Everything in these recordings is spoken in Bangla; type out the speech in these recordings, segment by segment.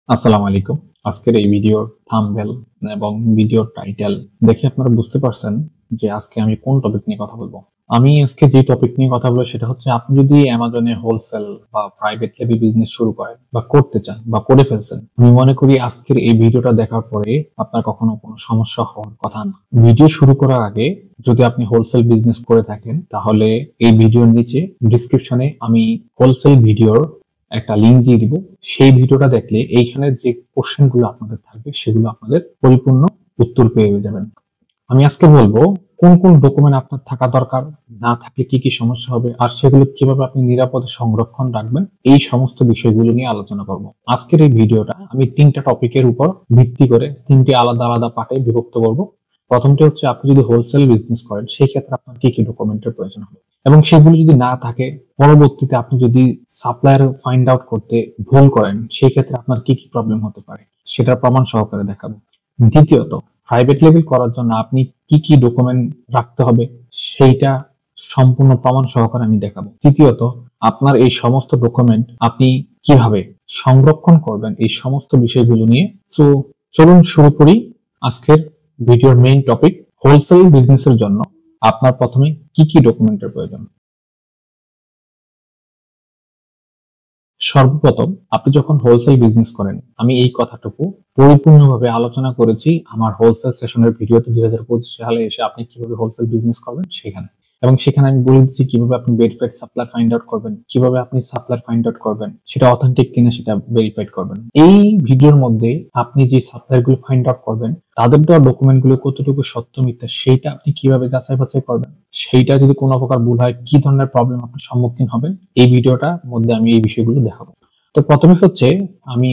আসসালামু আলাইকুম। আজকের এই ভিডিওর থাম্বনেল এবং ভিডিওর টাইটেল দেখে আপনারা বুঝতে পারছেন যে আজকে আমি কোন টপিক নিয়ে কথা বলবো। আমি আজকে যে টপিক নিয়ে কথা বলবো সেটা হচ্ছে, আপনি যদি অ্যামাজনে হোলসেল বা প্রাইভেট লেভেল বিজনেস শুরু করেন বা করতে চান বা করে ফেলছেন, আমি মনে করি আজকের এই ভিডিওটা দেখার পরে আপনার কখনো কোনো সমস্যা হওয়ার কথা না। ভিডিও শুরু করার আগে যদি আপনি হোলসেল বিজনেস করে থাকেন তাহলে এই ভিডিওর নিচে ডিসক্রিপশনে আমি হোলসেল ভিডিওর একটা লিঙ্ক দিয়ে দিব। সেই ভিডিওটা দেখলে এইখানে যে কোশ্চেন গুলো আপনাদের থাকবে সেগুলো আপনাদের পরিপূর্ণ উত্তর পেয়ে যাবেন। আমি আজকে বলবো কোন কোন ডকুমেন্ট আপনার থাকা দরকার, না থাকলে কি কি সমস্যা হবে, আর সেগুলো কিভাবে আপনি নিরাপদে সংরক্ষণ রাখবেন, এই সমস্ত বিষয়গুলো নিয়ে আলোচনা করব। আজকের এই ভিডিওটা আমি তিনটা টপিকের উপর ভিত্তি করে তিনটি আলাদা আলাদা পার্টে বিভক্ত করব। প্রথমটি হচ্ছে, আপনি যদি হোলসেল বিজনেস করেন সেই ক্ষেত্রে আপনার কি কি ডকুমেন্টের প্রয়োজন হবে, এবং সেগুলো যদি না থাকে পরবর্তীতে আপনি যদি সাপ্লায়ার ফাইন্ড আউট করতে ভুল করেন সেই ক্ষেত্রে আপনার কি কি প্রবলেম হতে পারে সেটার প্রমাণ সহকারে দেখাবো। দ্বিতীয়ত, প্রাইভেট লেভেল করার জন্য আপনি কি কি ডকুমেন্ট রাখতে হবে সেইটা সম্পূর্ণ প্রমাণ সহকারে আমি দেখাবো। তৃতীয়ত, আপনার এই সমস্ত ডকুমেন্ট আপনি কিভাবে সংরক্ষণ করবেন এই সমস্ত বিষয়গুলো নিয়ে। সো চলুন শুরু করি আজকের ভিডিওর মেইন টপিক, হোলসেল বিজনেসের জন্য আপনার প্রথমে কি কি ডকুমেন্টের প্রয়োজন। সর্বপ্রথম, আপনি যখন হোলসেল বিজনেস করেন, আমি এই কথাটুকু পরিপূর্ণভাবে আলোচনা করেছি আমার হোলসেল সেশনের ভিডিওতে 2025 সালে এসে আপনি কিভাবে হোলসেল বিজনেস করবেন সেখানে, এবং সেখানে আমি বলে দিচ্ছি কিভাবে আপনি ভেরিফাইড সাপ্লায়ার ফাইন্ড আউট করবেন, কিভাবে আপনি সাপ্লায়ার ফাইন্ড আউট করবেন, সেটা অথেন্টিক কিনা সেটা ভেরিফাইড করবেন। এই ভিডিওর মধ্যে আপনি যে সাপ্লায়ার গুলো ফাইন্ড আউট করবেন তাদের দেওয়া ডকুমেন্ট গুলো কতটুকু সত্য মিথ্যা সেইটা আপনি কিভাবে যাচাই বাছাই করবেন, সেইটা যদি কোনো প্রকার ভুল হয় কি ধরনের প্রবলেম আপনি সম্মুখীন হবেন, এই ভিডিওটার মধ্যে আমি এই বিষয়গুলো দেখাবো। তো প্রথমে হচ্ছে আমি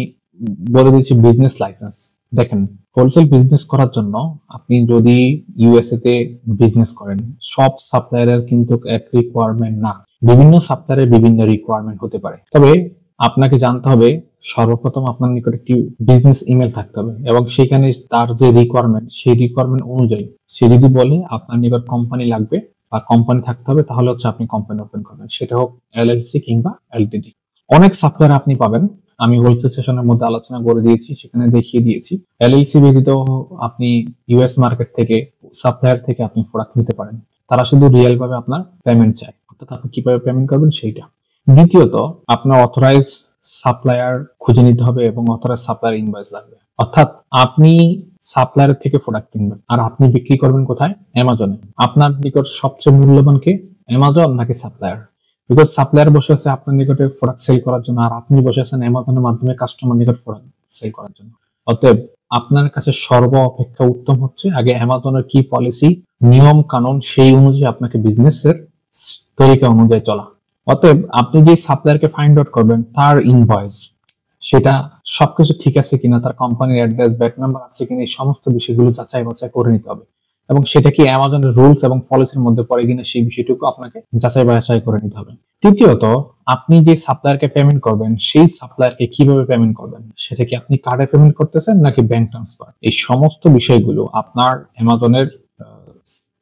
বলে দিচ্ছি বিজনেস লাইসেন্স। দেখেন, হোলসেল বিজনেস করার জন্য আপনি যদি ইউএসএ তে বিজনেস করেন, সব সাপ্লায়ারের কিন্তু এক রিকোয়ারমেন্ট না, বিভিন্ন সাপ্লায়ারের বিভিন্ন রিকোয়ারমেন্ট হতে পারে। তবে আপনাকে জানতে হবে সর্বপ্রথম আপনার নিকট একটি বিজনেস ইমেল থাকতে হবে, এবং সেখানে তার যে রিকোয়ারমেন্ট সেই রিকোয়ারমেন্ট অনুযায়ী সে যদি বলে আপনার নিকট কোম্পানি লাগবে বা কোম্পানি থাকতে হবে, তাহলে হচ্ছে আপনি কোম্পানি ওপেন করবেন, সেটা হোক এলএলসি কিংবা এলটিডি। অনেক সফটওয়্যার আপনি পাবেন, আমি হোলসেল সেশনের মধ্যে আলোচনা করে দিয়েছি, সেখানে দেখিয়ে দিয়েছি। এলএলসি ব্যতীত আপনি ইউএস মার্কেট থেকে সাপ্লায়ার থেকে আপনি প্রোডাক্ট নিতে পারেন, তারা শুধু রিয়েল ভাবে আপনার পেমেন্ট চায়, অর্থাৎ আপনি কিভাবে পেমেন্ট করবেন সেইটা। দ্বিতীয়ত, আপনার অথরাইজ সাপ্লায়ার খুঁজে নিতে হবে এবং অথরাইজ সাপ্লায়ার ইনভয়েস লাগবে, অর্থাৎ আপনি সাপ্লায়ার থেকে প্রোডাক্ট কিনবেন আর আপনি বিক্রি করবেন কোথায়? অ্যামাজনে। আপনার নিকট সবচেয়ে মূল্যবান কে, অ্যামাজন নাকি সাপ্লায়ার? বিকজ সাপ্লায়ার বসে আছে আপনার নিকটে প্রোডাক্ট সেল করার জন্য, আর আপনি বসে আছেন অ্যামাজনের মাধ্যমে কাস্টমার নিকট প্রোডাক্ট সেল করার জন্য। অতএব আপনার কাছে সর্ব অপেক্ষা উত্তম হচ্ছে আগে অ্যামাজনের কি পলিসি, নিয়ম কানুন, সেই অনুযায়ী আপনাকে বিজনেসের তরিকা অনুযায়ী চলা। অতএব আপনি যে সাপ্লায়ারকে ফাইন্ড আউট করবেন তার ইনভয়েস, সেটা সবকিছু ঠিক আছে কিনা, তার কোম্পানির অ্যাড্রেস, ব্যাক নাম্বার আছে কিনা, এই সমস্ত বিষয়গুলো যাচাই বাছাই করে নিতে হবে, এবং সেটা কি অ্যামাজনের রুলস এবং পলিসির মধ্যে পড়ে কিনা সেই বিষয়টুকু আপনাকে যাচাই বাছাই করে নিতে হবে। তৃতীয়ত, আপনি যে সাপ্লায়ারকে পেমেন্ট করবেন সেই সাপ্লায়ারকে কিভাবে পেমেন্ট করবেন, সেটা কি আপনি কার্ডে পেমেন্ট করতেছেন নাকি ব্যাংক ট্রান্সফার, এই সমস্ত বিষয়গুলো আপনার অ্যামাজনের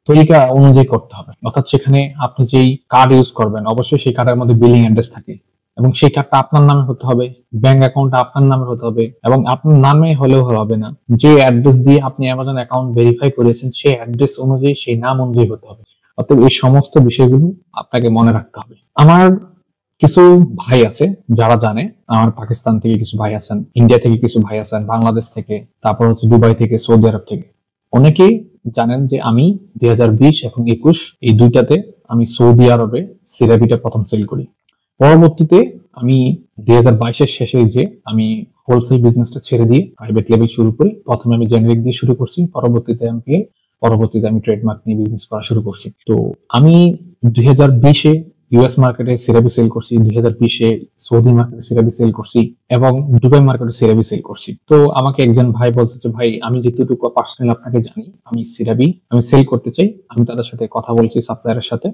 তরিকা অনুযায়ী করতে হবে। অর্থাৎ সেখানে আপনি যেই কার্ড ইউজ করবেন অবশ্যই সেই কার্ডের মধ্যে বিলিং অ্যাড্রেস থাকে, এবং সেই কার্ডটা আপনার নামে হতে হবে, ব্যাংক অ্যাকাউন্টটা আপনার নামে হতে হবে, এবং আপনার নামে হলেও হবে না, যে অ্যাড্রেস দিয়ে আপনি অ্যামাজন অ্যাকাউন্ট ভেরিফাই করেছেন সেই অ্যাড্রেস অনুযায়ী, সেই নাম অনুযায়ী হতে হবে। অতএব এই সমস্ত বিষয়গুলো আপনাকে মনে রাখতে হবে। আমার কিছু ভাই আছে যারা জানে, আমার পাকিস্তান থেকে কিছু ভাই আছেন, ইন্ডিয়া থেকে কিছু ভাই আছেন, বাংলাদেশ থেকে, তারপর হচ্ছে দুবাই থেকে, সৌদি আরব থেকে। অনেকেই জানেন যে আমি 2020 এবং 21 এই দুইটাতে আমি সৌদি আরবে সিরাবিটা প্রথম সেল করি। পরবর্তীতে আমি 2022-এর শেষে যে আমি হোলসেল বিজনেসটা ছেড়ে দিয়ে প্রাইভেট লেভেল শুরু করি। প্রথমে আমি জেনারিক দিয়ে শুরু করছি, পরবর্তীতে এমপিএল, পরবর্তীতে আমি ট্রেডমার্ক নিয়ে বিজনেস করা শুরু করছি। তো আমি 2020-এ ইউএস মার্কেটে সিরাবি সেল করছি, 2020-এ সৌদি মার্কেটে সিরাবি সেল করছি, এবং দুবাই মার্কেটে সিরাবি সেল করছি। তো আমাকে একজন ভাই বলছে যে ভাই, আমি যেটুকু পার্সোনালি আপনাকে জানি, আমি সিরাবি আমি সেল করতে চাই। আমি তাদের সাথে কথা বলছি, সাপ্লায়ারের সাথে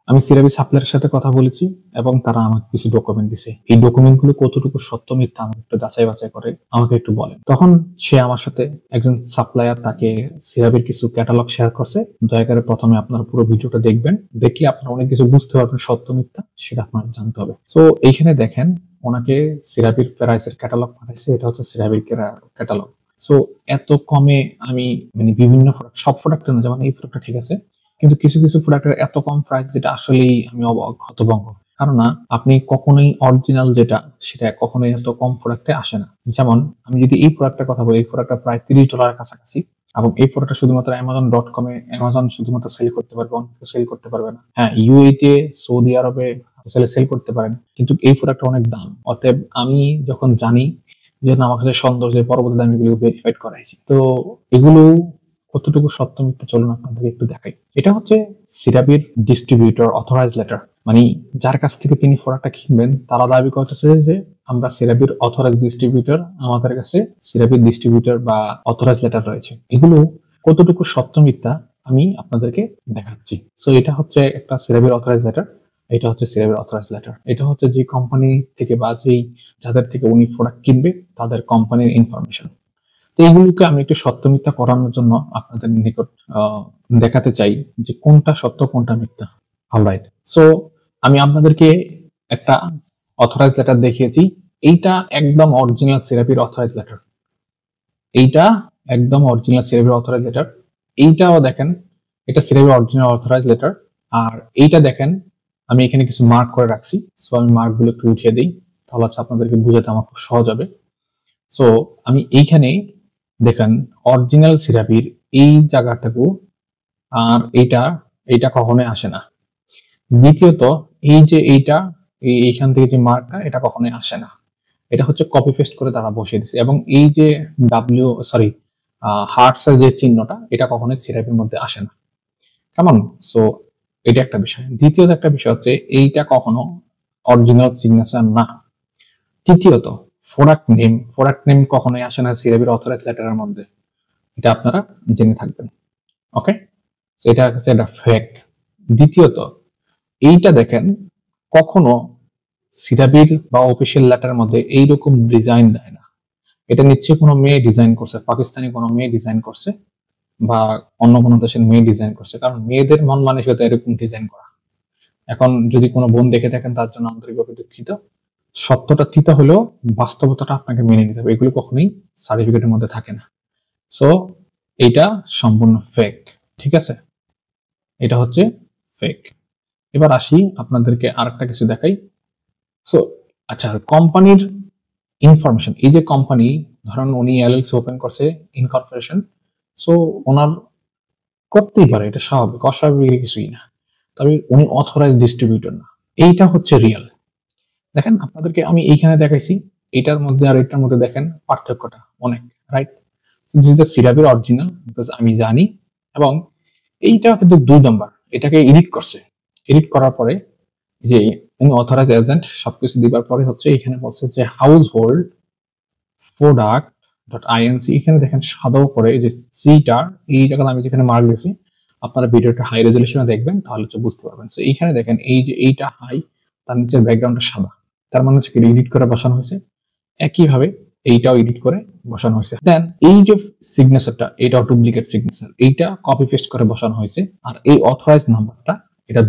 আমি সিরাবি সাপ্লায়ারের সাথে কথা বলেছি, এবং তারা আমাকে কিছু ডকুমেন্ট দিছে। এই ডকুমেন্ট গুলো কতটুকু সত্য মিথ্যা আমাকে একটু যাচাই বাছাই করে আমাকে একটু বলেন। তখন সে আমার সাথে, একজন সাপ্লায়ার, তাকে সিরাবির কিছু ক্যাটালগ শেয়ার করছে। দয়া করে প্রথমে আপনার পুরো ভিডিওটা দেখবেন, দেখলে আপনারা অনেক কিছু বুঝতে পারবেন, সত্য মিথ্যা সেটা আপনার জানতে হবে। তো এইখানে দেখেন ওনাকে সিরাপির প্রাইসের ক্যাটালগ পাঠাইছে, এটা হচ্ছে সিরাপির ক্যাটালগ। সো এত কমে আমি মানে বিভিন্ন প্রোডাক্ট, সব প্রোডাক্ট না, যেমন এই প্রোডাক্টটা ঠিক আছে, কিন্তু কিছু কিছু প্রোডাক্টের এত কম প্রাইস যেটা আসলেই আমি অবাক হতভম্ব। কারণ না, আপনি কখনোই অরিজিনাল যেটা সেটা কখনোই এত কম প্রোডাক্টে আসে না। যেমন আমি যদি এই প্রোডাক্টের কথা বলি, এই প্রোডাক্টটা প্রায় $30 কাছাকাছি, এবং এই প্রোডাক্টটা শুধুমাত্র Amazon.com-এ অ্যামাজন শুধুমাত্র সেল করতে পারবে, অন্য কেউ সেল করতে পারবে না। হ্যাঁ, ইউএইতে, সৌদি আরবে সেল করতে পারেন, কিন্তু এই প্রোডাক্টটা অনেক দাম। অতএব আমি যখন জানি যে না, আমার কাছে সন্দেহ, যে পরবর্তীতে আমি এগুলো ভেরিফাইড করাইছি। তো এগুলো কতটুকু সত্য মিথ্যা চলুন আপনাদেরকে একটু দেখাই। এটা হচ্ছে সিরাপির ডিস্ট্রিবিউটর অথরাইজ লেটার, মানে যার কাছ থেকে তিনি প্রোডাক্টটা কিনবেন তারা দাবি করতেছে যে আমরা সিরাপির অথরাইজ ডিস্ট্রিবিউটর, আমাদের কাছে সিরাপির ডিস্ট্রিবিউটর বা অথরাইজ লেটার রয়েছে। এগুলো কতটুকু সত্য মিথ্যা আমি আপনাদেরকে দেখাচ্ছি। সো এটা হচ্ছে একটা সিরাপির অথরাইজ লেটার, এটা হচ্ছে সিরাপির অথরাইজ লেটার, এটা হচ্ছে যে কোম্পানি থেকে বা যেই যাদের থেকে উনি প্রোডাক্ট কিনবে তাদের কোম্পানির ইনফরমেশন। তো এইগুলোকে আমি একটু সত্য মিথ্যা করানোর জন্য আপনাদের নিকট দেখাতে চাই যে কোনটা সত্য কোনটা মিথ্যা। অলরাইট, সো আমি আপনাদেরকে একটা অথরাইজ লেটার দেখিয়েছি। এইটা একদম অরিজিনাল সিরাপির অথরাইজ লেটার, এইটা একদম অরিজিনাল সিরাপির অথরাইজ লেটার। এইটাও দেখেন, এটা সিরাপির অরিজিনাল অথরাইজ লেটার। আর এইটা দেখেন, আমি এখানে কিছু মার্ক করে রাখছি, সো আমি মার্কগুলো একটু উঠিয়ে দিই, তাহলে হচ্ছে আপনাদেরকে বুঝাতে আমার খুব সহজ হবে। সো আমি এইখানে দেখেন অরিজিনাল সিরাপির এই জায়গাটাকু, আর এইটা কখনোই আসে না। দ্বিতীয়ত এই যে এইখান থেকে যে মার্কটা, এটা কখনোই আসে না, এটা হচ্ছে কপি পেস্ট করে তারা বসিয়ে দিচ্ছে। এবং এই যে হার্টস এর যে চিহ্নটা, এটা কখনোই সিরাপের মধ্যে আসে না, কেমন? সো এটা একটা বিষয়। দ্বিতীয়ত একটা বিষয় হচ্ছে এইটা কখনো অরিজিনাল সিগনেচার না। তৃতীয়ত প্রোডাক্ট নেম কখনোই আসে না সিরাপের অথরাইজ লেটারের মধ্যে, এটা আপনারা জেনে থাকবেন। ওকে, সো এটা হচ্ছে একটা ফেক। দ্বিতীয়ত এইটা দেখেন, কখনো সিরাবির বা অফিসিয়াল লেটারের মধ্যে এইরকম ডিজাইন দেয় না। এটা নিশ্চয়ই কোনো মেয়ে ডিজাইন করছে, পাকিস্তানি কোনো মেয়ে ডিজাইন করছে বা অন্য কোনো দেশের মেয়ে ডিজাইন করছে, কারণ মেয়েদের মন মানসিকতা এরকম ডিজাইন করা। এখন যদি কোনো বোন দেখে থাকেন তার জন্য আন্তরিকভাবে দুঃখিত। সত্যটা তিতা হলেও বাস্তবতাটা আপনাকে মেনে নিতে হবে, এগুলো কখনোই সার্টিফিকেটের মধ্যে থাকে না। সো এইটা সম্পূর্ণ ফেক, ঠিক আছে? এটা হচ্ছে ফেক। এবার আসি আপনাদেরকে আরেকটা কিছু দেখাই। সো আচ্ছা, কোম্পানির ইনফরমেশন, এই যে কোম্পানি, ধরুন উনি এলএলসি ওপেন করছে, ইনকর্পোরেশন, সো ওনার করতেই পারে, এটা স্বাভাবিক, অস্বাভাবিক কিছুই না। তবে উনি অথরাইজ ডিস্ট্রিবিউটর না, এইটা হচ্ছে রিয়েল। দেখেন আপনাদেরকে আমি এইখানে দেখাইছি, এটার মধ্যে আর এটার মধ্যে দেখেন পার্থক্যটা অনেক, রাইট? যেটা সিরাপের অরিজিনাল, বিকজ আমি জানি। এবং এইটা কিন্তু 2 নম্বর, এটাকে এডিট করছে, এডিট করার পরে যে অথরাইজ এজেন্ট সবকিছু দিবার পরে হচ্ছে এখানে বলছে যে house hold product dot INC. এখানে দেখেন সাদাও করে যে সিটা, এই জায়গাটা আমি যেখানে মার্ক দিয়েছি, আপনারা ভিডিওটা হাই রেজলিউশনে দেখবেন তাহলে হচ্ছে বুঝতে পারবেন। সো এইখানে দেখেন এই যে এইটা হাই, তার নিচের ব্যাকগ্রাউন্ডটা সাদা, তার মানে হচ্ছে এডিট করে বসানো হয়েছে। একইভাবে এইটাও এডিট করে বসানো হয়েছে। দেন এই যে সিগনেচারটা, এটাও ডুপ্লিকেট সিগনেচার, এইটা কপি পেস্ট করে বসানো হয়েছে। আর এই অথরাইজ নাম্বারটা, এটা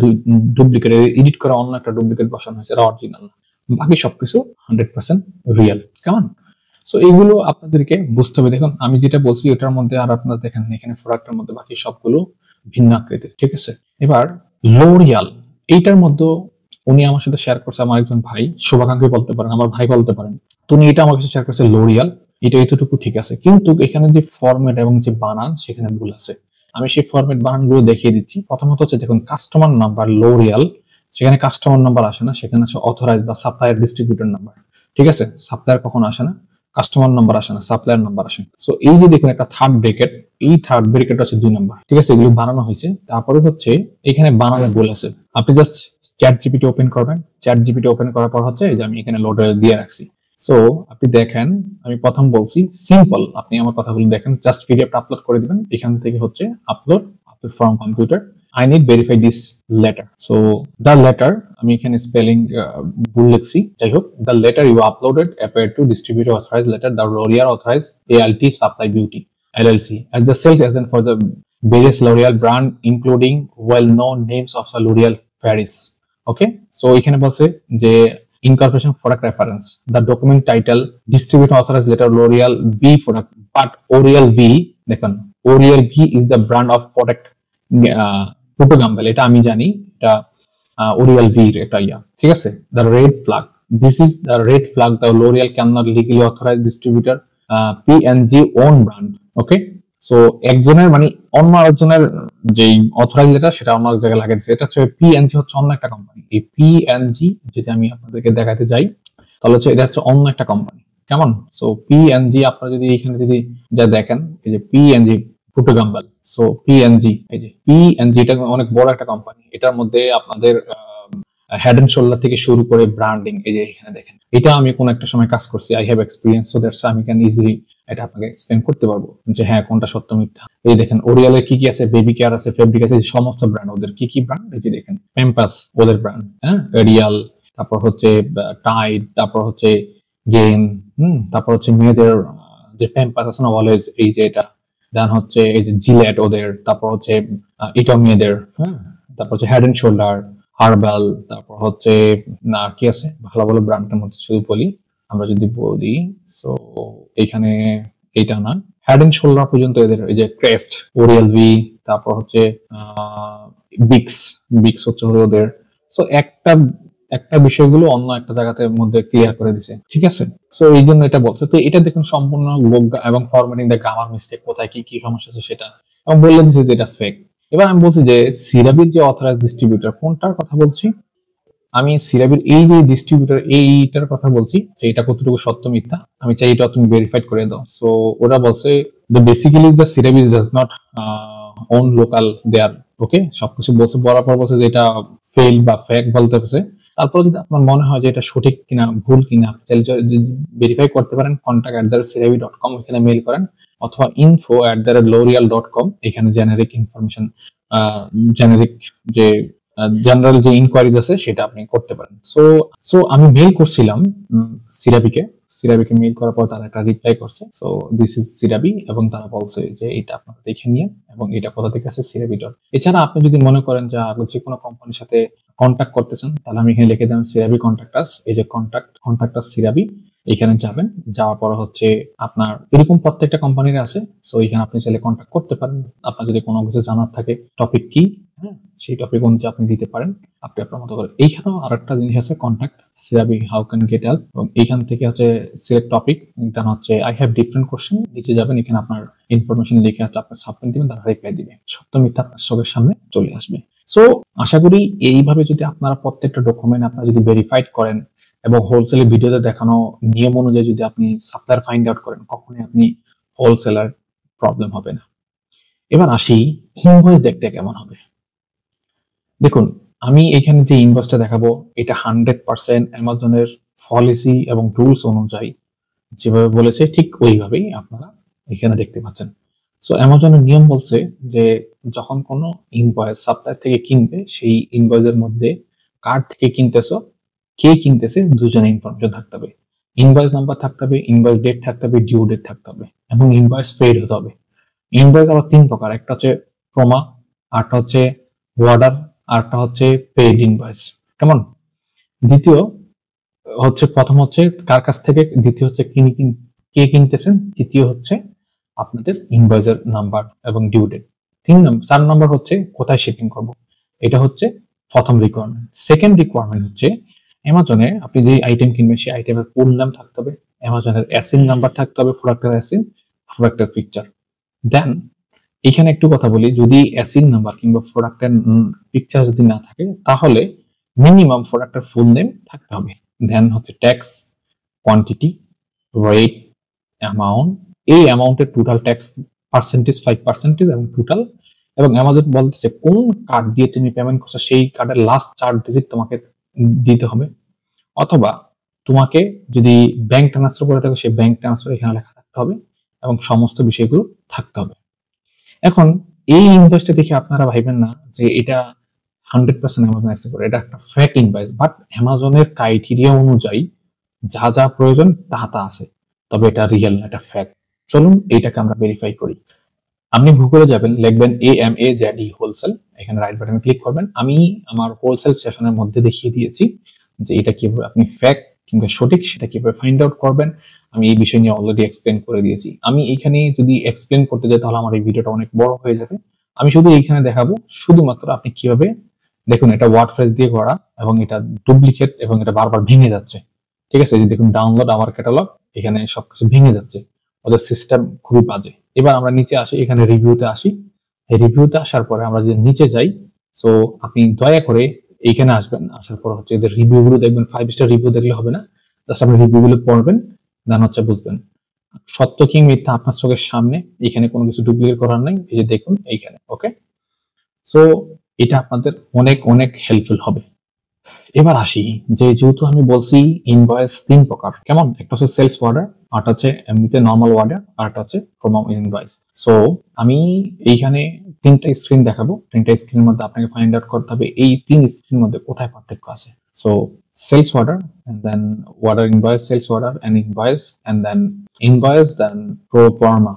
ডুপ্লিকেট, এডিট করে অন্য একটা ডুপ্লিকেট বসানো হয়েছে, এটা অরিজিনাল না। বাকি সবকিছু 100% রিয়েল, কেমন? সো এইগুলো আপনাদেরকে বুঝতে হবে। দেখুন আমি যেটা বলছি এটার মধ্যে, আর আপনারা দেখেন এখানে প্রোডাক্টের মধ্যে বাকি সবগুলো ভিন্ন আকৃতির, ঠিক আছে? এবার লোরিয়াল, এইটার মধ্যে উনি আমার সাথে শেয়ার করছে, আমার একজন ভাই, শুভাকাঙ্ক্ষী বলতে পারেন, আমার ভাই বলতে পারেন। তো উনি এটা আমার কাছে শেয়ার করছে লোরিয়াল, এটা এতটুকু ঠিক আছে, কিন্তু এখানে যে ফরম্যাট এবং যে বানান সেখানে ভুল আছে। আমি সেই ফরম্যাট বানানগুলো দেখিয়ে দিচ্ছি। প্রথমত হচ্ছে দেখুন কাস্টমার নাম্বার লোরিয়াল, সেখানে কাস্টমার নাম্বার আসে না, সেখানে আছে অথরাইজ বা সাপ্লায়ার ডিস্ট্রিবিউটর নাম্বার, ঠিক আছে? সাপ্লায়ার কখনো আসে না, কাস্টমার নাম্বার আসে না, সাপ্লায়ার নাম্বার আসে। সো এই যে দেখুন একটা থার্ড ব্রেকেট, এই থার্ড ব্রেকেট হচ্ছে 2 নাম্বার, ঠিক আছে? এগুলো বানানো হয়েছে। তারপরে হচ্ছে এখানে বানানো ভুল আছে। আপনি জাস্ট চ্যাট জিপিটি ওপেন করবেন, চ্যাট জিপিটি ওপেন করার পর হচ্ছে যে আমি এখানে লোডার দিয়ে রাখছি। সো আপনি দেখেন, আমি প্রথম বলছি সিম্পল, আপনি আমার কথাগুলো দেখেন, জাস্ট পিডিএফ আপলোড করে দিবেন। এখান থেকে হচ্ছে upload from computer, I need verify this letter. So the letter, আমি এখানে স্পেলিং ভুল লিখছি, যাই হোক, the letter you uploaded appeared to distributor authorized letter the L'Oreal authorized ALT Supply Beauty LLC as the sales agent for the various L'Oreal brand including well known names of the L'Oreal Paris. Okay, so এখানে বলছে যে incorporation product reference, the document title, distributor authorized letter, L'Oreal B product, but L'Oreal V, দেখুন L'Oreal V is the brand of product Procter & Gamble, এটা আমি জানি, এটা L'Oreal V এর একটা ঠিক আছে। the red flag, this is the red flag, the L'Oreal cannot legally authorize distributor P&G own brand, okay. So একজনের মানে অন্য আরেকজনের যে অথরাইজ লেটার সেটা অন্য এক জায়গায় লাগাইছে, এটা হচ্ছে P&G হচ্ছে অন্য একটা কোম্পানি। এই P&G যদি আমি আপনাদেরকে দেখাতে যাই তাহলে হচ্ছে এটা হচ্ছে অন্য একটা কোম্পানি, কেমন। সো P&G আপনারা যদি এখানে যদি যা দেখেন, এই যে P&G Procter & Gamble, so P&G, এই যে P&G এটা অনেক বড় একটা কোম্পানি, এটার মধ্যে আপনাদের হেড এন্ড শোল্ডার থেকে শুরু করে ব্র্যান্ডিং, এই যে এখানে দেখেন, এটা আমি কোন একটা সময় কাজ করছি, I have experience, so that's আমি ক্যান ইজিলি এটা আপনাকে এক্সপ্লেন করতে পারবো যে হ্যাঁ কোনটা সত্য মিথ্যা। এই দেখেন ওরিয়ালের কি কি আছে, বেবি কেয়ার আছে, ফেব্রিক আছে, সমস্ত ব্র্যান্ড ওদের কি কি ব্র্যান্ড, এই যে দেখেন প্যাম্পাস ওদের ব্র্যান্ড, হ্যাঁ এরিয়াল, তারপর হচ্ছে টাইড, তারপর হচ্ছে গেইন, তারপর হচ্ছে মেয়েদের যে প্যাম্পাস আছে না অলওয়েজ, এই যে এটা, দেন হচ্ছে এই যে জিলেট ওদের, তারপর হচ্ছে এটা মেয়েদের, হ্যাঁ তারপর হচ্ছে হেড এন্ড শোল্ডার, হার্বাল, তারপর হচ্ছে না কি আছে ভালো ভালো ব্র্যান্ডের মধ্যে শুধু বলি, আমরা যদি বলি সো এখানে এইটা না, হেড এন্ড শোল্ডার পর্যন্ত এদের, এই যে ক্রেস্ট, ওরিয়াল ভি, তারপর হচ্ছে বিক্স, বিক্স হচ্ছে ওদের। সো একটা একটা বিষয়গুলো অন্য একটা জায়গাতে মধ্যে ক্লিয়ার করে দিছে, ঠিক আছে। সো এই জন্য এটা বলছে, তো এটা দেখুন সম্পূর্ণ এবং ফরম্যাটিং দ্য গ্রামার মিস্টেক, কোথায় কি কি সমস্যা আছে সেটা, এবং বলে দিছে যে এটা ফেক। এবার আমি বলছি যে সিরাবির যে অথরাইজ ডিস্ট্রিবিউটর কোনটার কথা বলছি, আমি সিরাবির এই যে ডিস্ট্রিবিউটর এইটার কথা বলছি, যে এটা কতটুকু সত্য মিথ্যা আমি চাই এটা তুমি ভেরিফাইড করে দাও। সো ওরা বলছে দ্য বেসিক্যালি দ্য সিরাবি does not own local there, okay সবকিছু বলছে, বরাবর বলছে যে এটা ফেল বা ফেক বলতে পারছে। তারপর যদি আপনার মনে হয় যে এটা সঠিক কিনা ভুল কিনা আপনি চাইলে ভেরিফাই করতে পারেন, contact@sirabi.com এখানে মেইল করেন, অথবা info@l'oreal.com এখানে জেনারিক ইনফরমেশন, জেনারিক যে জেনারেল যে ইনকোয়ারিজ আছে সেটা আপনি করতে পারেন। সো সো আমি মেইল করছিলাম সিরাবিকে মেইল করার পর তারা একটা রিপ্লাই করছে, সো দিস ইজ সিরাবি, এবং তারা বলছে যে এটা আপনারা দেখে নিয়ে, এবং এটা কোথা থেকে আছে সিরাবি ডট। এছাড়া আপনি যদি মনে করেন যে যে কোনো কোম্পানির সাথে কন্ট্যাক্ট করতে চান তাহলে আমি এখানে লিখে দেন সিরাবি কন্ট্যাক্ট আস, এই যে কন্ট্যাক্ট আস সিরাবি, এখানে যাবেন, যাওয়ার পর হচ্ছে আপনার এরকম প্রত্যেকটা কোম্পানির আছে, সো এখানে আপনি চাইলে কন্ট্যাক্ট করতে পারেন, আপনার যদি কোনো কিছু জানার থাকে টপিক কি, হ্যাঁ সেই টপিক অনুযায়ী আপনি দিতে পারেন, আপনি আপনার মতো করে। এইখানেও আরেকটা জিনিস আছে, কন্ট্যাক্ট সিরাবি হাউ ক্যান গেট হেল্প, এবং এইখান থেকে হচ্ছে সিলেক্ট টপিক, দেন হচ্ছে আই হ্যাভ ডিফারেন্ট কোশ্চেন, নিচে যাবেন, এখানে আপনার ইনফরমেশন লিখে হচ্ছে আপনার সাবমিট দিবেন, তারা রিপ্লাই দিবে, সত্য মিথ্যা আপনার চোখের সামনে চলে আসবে। সো আশা করি এইভাবে যদি আপনারা প্রত্যেকটা ডকুমেন্ট আপনারা যদি ভেরিফাইড করেন এবং হোলসেলের ভিডিওতে দেখানো নিয়ম অনুযায়ী যদি আপনি সাপ্লায়ার ফাইন্ড আউট করেন, কখনোই আপনি হোলসেলার প্রবলেম হবে না। এবার আসি ইনভয়েস দেখতে কেমন হবে। দেখুন আমি এখানে যে ইনভয়েসটা দেখাবো এটা 100% অ্যামাজনের পলিসি এবং রুলস অনুযায়ী যেভাবে বলেছে ঠিক ওইভাবেই আপনারা এখানে দেখতে পাচ্ছেন। সো অ্যামাজনের নিয়ম বলছে যে যখন কোনো ইনভয়েস সাপ্লায়ার থেকে কিনবে, সেই ইনভয়েসের মধ্যে কার থেকে কিনতেছো, কে কিনতেছে, দুজনের ইনফরমেশন থাকতে হবে, ইনভয়েস নাম্বার থাকতে হবে, ইনভয়েস ডেট থাকতে হবে, ডিউ ডেট থাকতে হবে, এবং ইনভয়েস পেইড হতে হবে। ইনভয়েস আবার 3 প্রকার, একটা হচ্ছে প্রোমা, আরটা হচ্ছে ওয়ার্ডার, আরটা হচ্ছে পেইড ইনভয়েস, কেমন। দ্বিতীয় হচ্ছে, প্রথম হচ্ছে কার কাছ থেকে, দ্বিতীয় হচ্ছে কে কিনতেছেন, তৃতীয় হচ্ছে আপনাদের ইনভয়েসের নাম্বার এবং ডিউ ডেট, 4 নম্বর হচ্ছে কোথায় শিপিং করব। এটা হচ্ছে প্রথম রিকোয়ারমেন্ট। সেকেন্ড রিকোয়ারমেন্ট হচ্ছে অ্যামাজনে আপনি যে আইটেম কিনবেন সেই আইটেমের ফুল নাম থাকতে হবে, অ্যামাজনের অ্যাসিন নাম্বার থাকতে হবে, প্রোডাক্টের অ্যাসিন, প্রোডাক্টের পিকচার। দেন এখানে একটু কথা বলি, যদি অ্যাসিন নাম্বার কিংবা প্রোডাক্টের পিকচার যদি না থাকে তাহলে মিনিমাম প্রোডাক্টের ফুল নেম থাকতে হবে। দেন হচ্ছে ট্যাক্স, কোয়ান্টিটি, রেট, অ্যামাউন্ট, এই অ্যামাউন্টের টোটাল ট্যাক্স পার্সেন্টেজ 5% এবং টোটাল, এবং অ্যামাজন বলতেছে কোন কার্ড দিয়ে তুমি পেমেন্ট করছো সেই কার্ডের লাস্ট 4 ডিজিট তোমাকে দিতে হবে, অথবা তোমাকে যদি ব্যাংক ট্রান্সফার করে থাকো সেই ব্যাংক ট্রান্সফার এখানে লেখা থাকতে হবে, এবং সমস্ত বিষয়গুলো থাকতে হবে। এখন এই ইনভয়েসটা দেখে আপনারা ভাইবেন না যে এটা 100% অ্যামাজন অ্যাকসেপ্ট করে, এটা একটা ফেক ইনভয়েস, বাট অ্যামাজনের ক্রাইটেরিয়া অনুযায়ী যা যা প্রয়োজন তা তা আছে, তবে এটা রিয়েল না, এটা ফেক। চলুন এইটাকে আমরা ভেরিফাই করি। আপনি গুগলে যাবেন, লিখবেন AMAZE হোলসেল, এখানে রাইট বাটনে ক্লিক করবেন। আমি আমার হোলসেল সেশনের মধ্যে দেখিয়ে দিয়েছি যে এটা কিভাবে আপনি ফ্যাক্ট কিংবা সঠিক সেটা কিভাবে ফাইন্ড আউট করবেন, আমি এই বিষয় নিয়ে অলরেডি এক্সপ্লেন করে দিয়েছি। আমি এখানে যদি এক্সপ্লেন করতে যাই তাহলে আমার এই ভিডিওটা অনেক বড় হয়ে যাবে। আমি শুধু এইখানে দেখাবো শুধুমাত্র আপনি কিভাবে, দেখুন এটা ওয়ার্ডপ্রেস দিয়ে করা এবং এটা ডুপ্লিকেট এবং এটা বারবার ভেঙে যাচ্ছে। ঠিক আছে, যে দেখুন ডাউনলোড আওয়ার ক্যাটালগ, এখানে সবকিছু ভেঙে যাচ্ছে, ওদের সিস্টেম খুবই বাজে। এবার আমরা নিচে আসি, এখানে রিভিউতে আসি। এই রিভিউতে আসার পরে আমরা যদি নিচে যাই, সো আপনি দয়া করে এইখানে আসবেন, আসার পর হচ্ছে এদের রিভিউ গুলো দেখবেন। 5 স্টার রিভিউ দেখলে হবে না, জাস্ট আপনি রিভিউ গুলো পড়বেন, দেন হচ্ছে বুঝবেন সত্য কি মিথ্যা আপনার চোখের সামনে। এখানে কোনো কিছু ডুপ্লিকেট করার নাই, এই যে দেখুন এইখানে। ওকে, সো এটা আপনাদের অনেক অনেক হেল্পফুল হবে। এবার আসি, যে যেহেতু আমি বলছি ইনভয়েস 3 প্রকার, কেমন, একটা হচ্ছে সেলস অর্ডার, আরটা হচ্ছে এমনিতে নর্মাল অর্ডার, আরটা হচ্ছে ফ্রম ইনভয়েস। সো আমি এইখানে 3টা স্ক্রিন দেখাবো, 3টা স্ক্রিনের মধ্যে আপনাকে ফাইন্ড আউট করতে হবে এই 3 স্ক্রিনের মধ্যে কোথায় পার্থক্য আছে। So sales order, and then order invoice, sales order and invoice, then pro forma